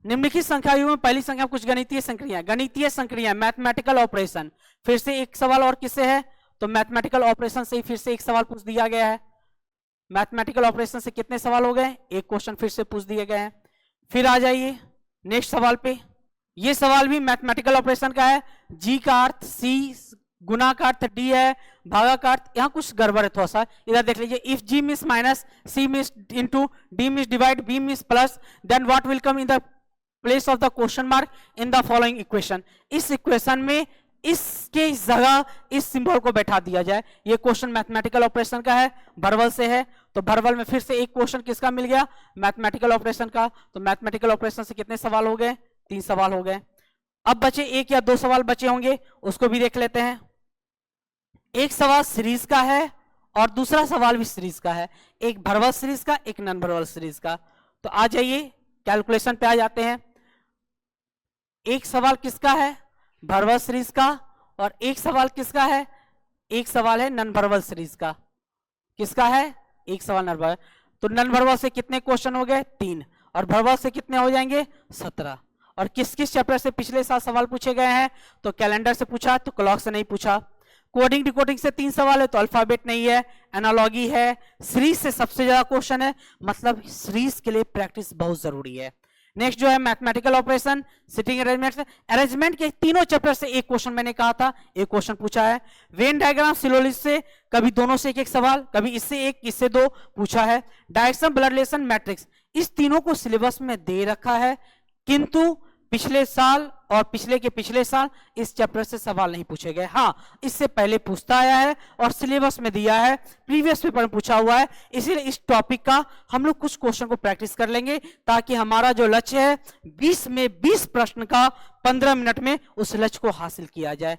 Speaker 1: निम्नलिखित संख्याओं में पहली संख्या कुछ गणितीय संक्रिया मैथमेटिकल ऑपरेशन। फिर से एक सवाल और किससे है? तो मैथमेटिकल ऑपरेशन से ही फिर से एक सवाल पूछ दिया गया है। मैथमेटिकल ऑपरेशन से कितने सवाल हो गए? एक क्वेश्चन फिर से पूछ दिए गए हैं। फिर आ जाइए नेक्स्ट सवाल पे। ये सवाल भी मैथमेटिकल ऑपरेशन का है। जी का अर्थ सी, गुना का अर्थ डी है, भागा का अर्थ, यहां कुछ गड़बड़ है थोड़ा सा, इधर देख लीजिए। If G means minus, C means into, D means divide, B means plus, then what will come in the place of the question mark in the following equation. इस इक्वेशन में इसके जगह इस सिंबल को बैठा दिया जाए। ये क्वेश्चन मैथमेटिकल ऑपरेशन का है, भरवल से है। तो भरवल में फिर से एक क्वेश्चन किसका मिल गया? मैथमेटिकल ऑपरेशन का। तो मैथमेटिकल ऑपरेशन से कितने सवाल हो गए? 3 सवाल हो गए। अब बचे 1 या 2 सवाल बचे होंगे, उसको भी देख लेते हैं। एक सवाल सीरीज का है और दूसरा सवाल भी सीरीज का है। एक भरवल सीरीज का, एक नॉन भरवल सीरीज का। तो आ जाइए कैलकुलेशन पे आ जाते हैं। एक सवाल किसका है? भरवल सीरीज का। और एक सवाल किसका है? एक सवाल है नॉन भरवल सीरीज का। किसका है? एक सवाल नॉन भरवल। तो नॉन भरवल से कितने क्वेश्चन हो गए? 3। और भरवल से कितने हो जाएंगे? 17। और किस किस चैप्टर से पिछले साल सवाल पूछे गए हैं? तो कैलेंडर से पूछा, तो क्लॉक से नहीं पूछा। कोडिंग डिकोडिंग से 3 सवाल है, तो अल्फाबेट नहीं है, एनालॉगी है। सीरीज से सबसे ज्यादा क्वेश्चन है, मतलब सीरीज के लिए प्रैक्टिस बहुत जरूरी है। नेक्स्ट जो है मैथमेटिकल ऑपरेशन, सिटिंग अरेंजमेंट के तीनों चैप्टर से एक क्वेश्चन मैंने कहा था, एक क्वेश्चन पूछा है। वेन डायग्राम सिलोलिस्ट से कभी दोनों से एक सवाल, कभी इससे एक इससे 2 पूछा है। डायरेक्शन ब्लड रिलेशन मैट्रिक्स, इस तीनों को सिलेबस में दे रखा है, किंतु पिछले साल और पिछले के पिछले साल इस चैप्टर से सवाल नहीं पूछे गए। हाँ, इससे पहले पूछता आया है और सिलेबस में दिया है, प्रीवियस पेपर में पूछा हुआ है। इसीलिए इस टॉपिक का हम लोग कुछ क्वेश्चन को प्रैक्टिस कर लेंगे, ताकि हमारा जो लक्ष्य है 20 में 20 प्रश्न का 15 मिनट में उस लक्ष्य को हासिल किया जाए।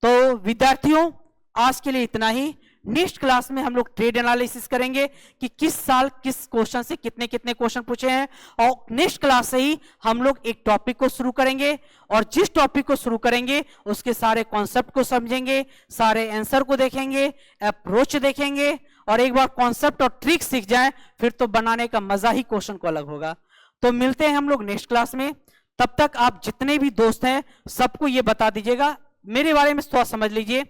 Speaker 1: तो विद्यार्थियों, आज के लिए इतना ही। नेक्स्ट क्लास में हम लोग ट्रेड एनालिसिस करेंगे कि किस साल किस क्वेश्चन से कितने कितने क्वेश्चन पूछे हैं, और नेक्स्ट क्लास से ही हम लोग एक टॉपिक को शुरू करेंगे, और जिस टॉपिक को शुरू करेंगे उसके सारे कॉन्सेप्ट को समझेंगे, सारे आंसर को देखेंगे, अप्रोच देखेंगे, और एक बार कॉन्सेप्ट और ट्रिक सीख जाए फिर तो बनाने का मजा ही क्वेश्चन को अलग होगा। तो मिलते हैं हम लोग नेक्स्ट क्लास में। तब तक आप जितने भी दोस्त हैं सबको ये बता दीजिएगा, मेरे बारे में थोड़ा समझ लीजिए।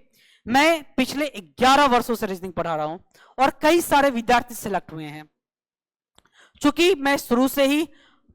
Speaker 1: मैं पिछले 11 वर्षों से रीजनिंग पढ़ा रहा हूं और कई सारे विद्यार्थी सिलेक्ट हुए हैं। चूंकि मैं शुरू से ही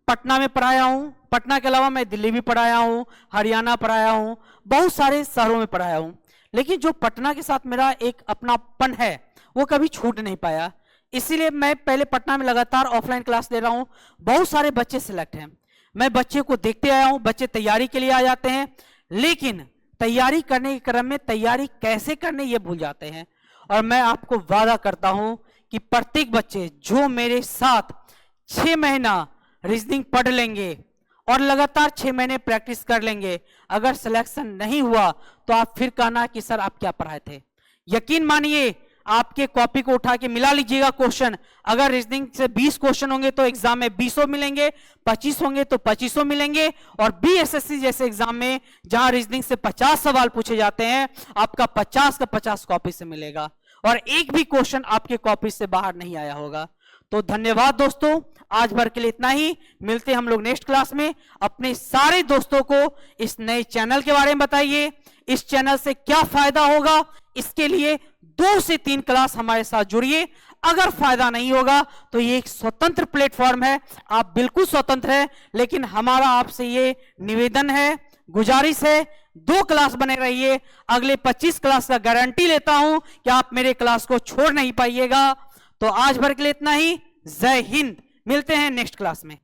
Speaker 1: पटना में पढ़ाया हूं, पटना के अलावा मैं दिल्ली भी पढ़ाया हूं, हरियाणा पढ़ाया हूं, बहुत सारे शहरों में पढ़ाया हूं, लेकिन जो पटना के साथ मेरा एक अपनापन है वो कभी छूट नहीं पाया। इसीलिए मैं पहले पटना में लगातार ऑफलाइन क्लास ले रहा हूं। बहुत सारे बच्चे सिलेक्ट हैं, मैं बच्चे को देखते आया हूं, बच्चे तैयारी के लिए आ जाते हैं, लेकिन तैयारी करने के क्रम में तैयारी कैसे करने ये भूल जाते हैं। और मैं आपको वादा करता हूं कि प्रत्येक बच्चे जो मेरे साथ 6 महीना रीजनिंग पढ़ लेंगे और लगातार 6 महीने प्रैक्टिस कर लेंगे, अगर सिलेक्शन नहीं हुआ तो आप फिर कहना कि सर आप क्या पढ़ाए थे। यकीन मानिए, आपके कॉपी को उठा के मिला लीजिएगा क्वेश्चन, अगर रीजनिंग से 20 क्वेश्चन होंगे तो एग्जाम में 20 मिलेंगे, 25 होंगे तो 25 मिलेंगे, और बीएसएससी जैसे एग्जाम में जहां रीजनिंग से 50 सवाल पूछे जाते हैं आपका 50 का 50 कॉपी से मिलेगा, और एक भी क्वेश्चन आपके कॉपी से बाहर नहीं आया होगा। तो धन्यवाद दोस्तों, आज भर के लिए इतना ही। मिलते हैं हम लोग नेक्स्ट क्लास में। अपने सारे दोस्तों को इस नए चैनल के बारे में बताइए, इस चैनल से क्या फायदा होगा, इसके लिए 2 से 3 क्लास हमारे साथ जुड़िए। अगर फायदा नहीं होगा तो ये एक स्वतंत्र प्लेटफॉर्म है, आप बिल्कुल स्वतंत्र है, लेकिन हमारा आपसे ये निवेदन है, गुजारिश है, 2 क्लास बने रहिए। अगले 25 क्लास का गारंटी लेता हूं कि आप मेरे क्लास को छोड़ नहीं पाइएगा। तो आज भर के लिए इतना ही। जय हिंद। मिलते हैं नेक्स्ट क्लास में।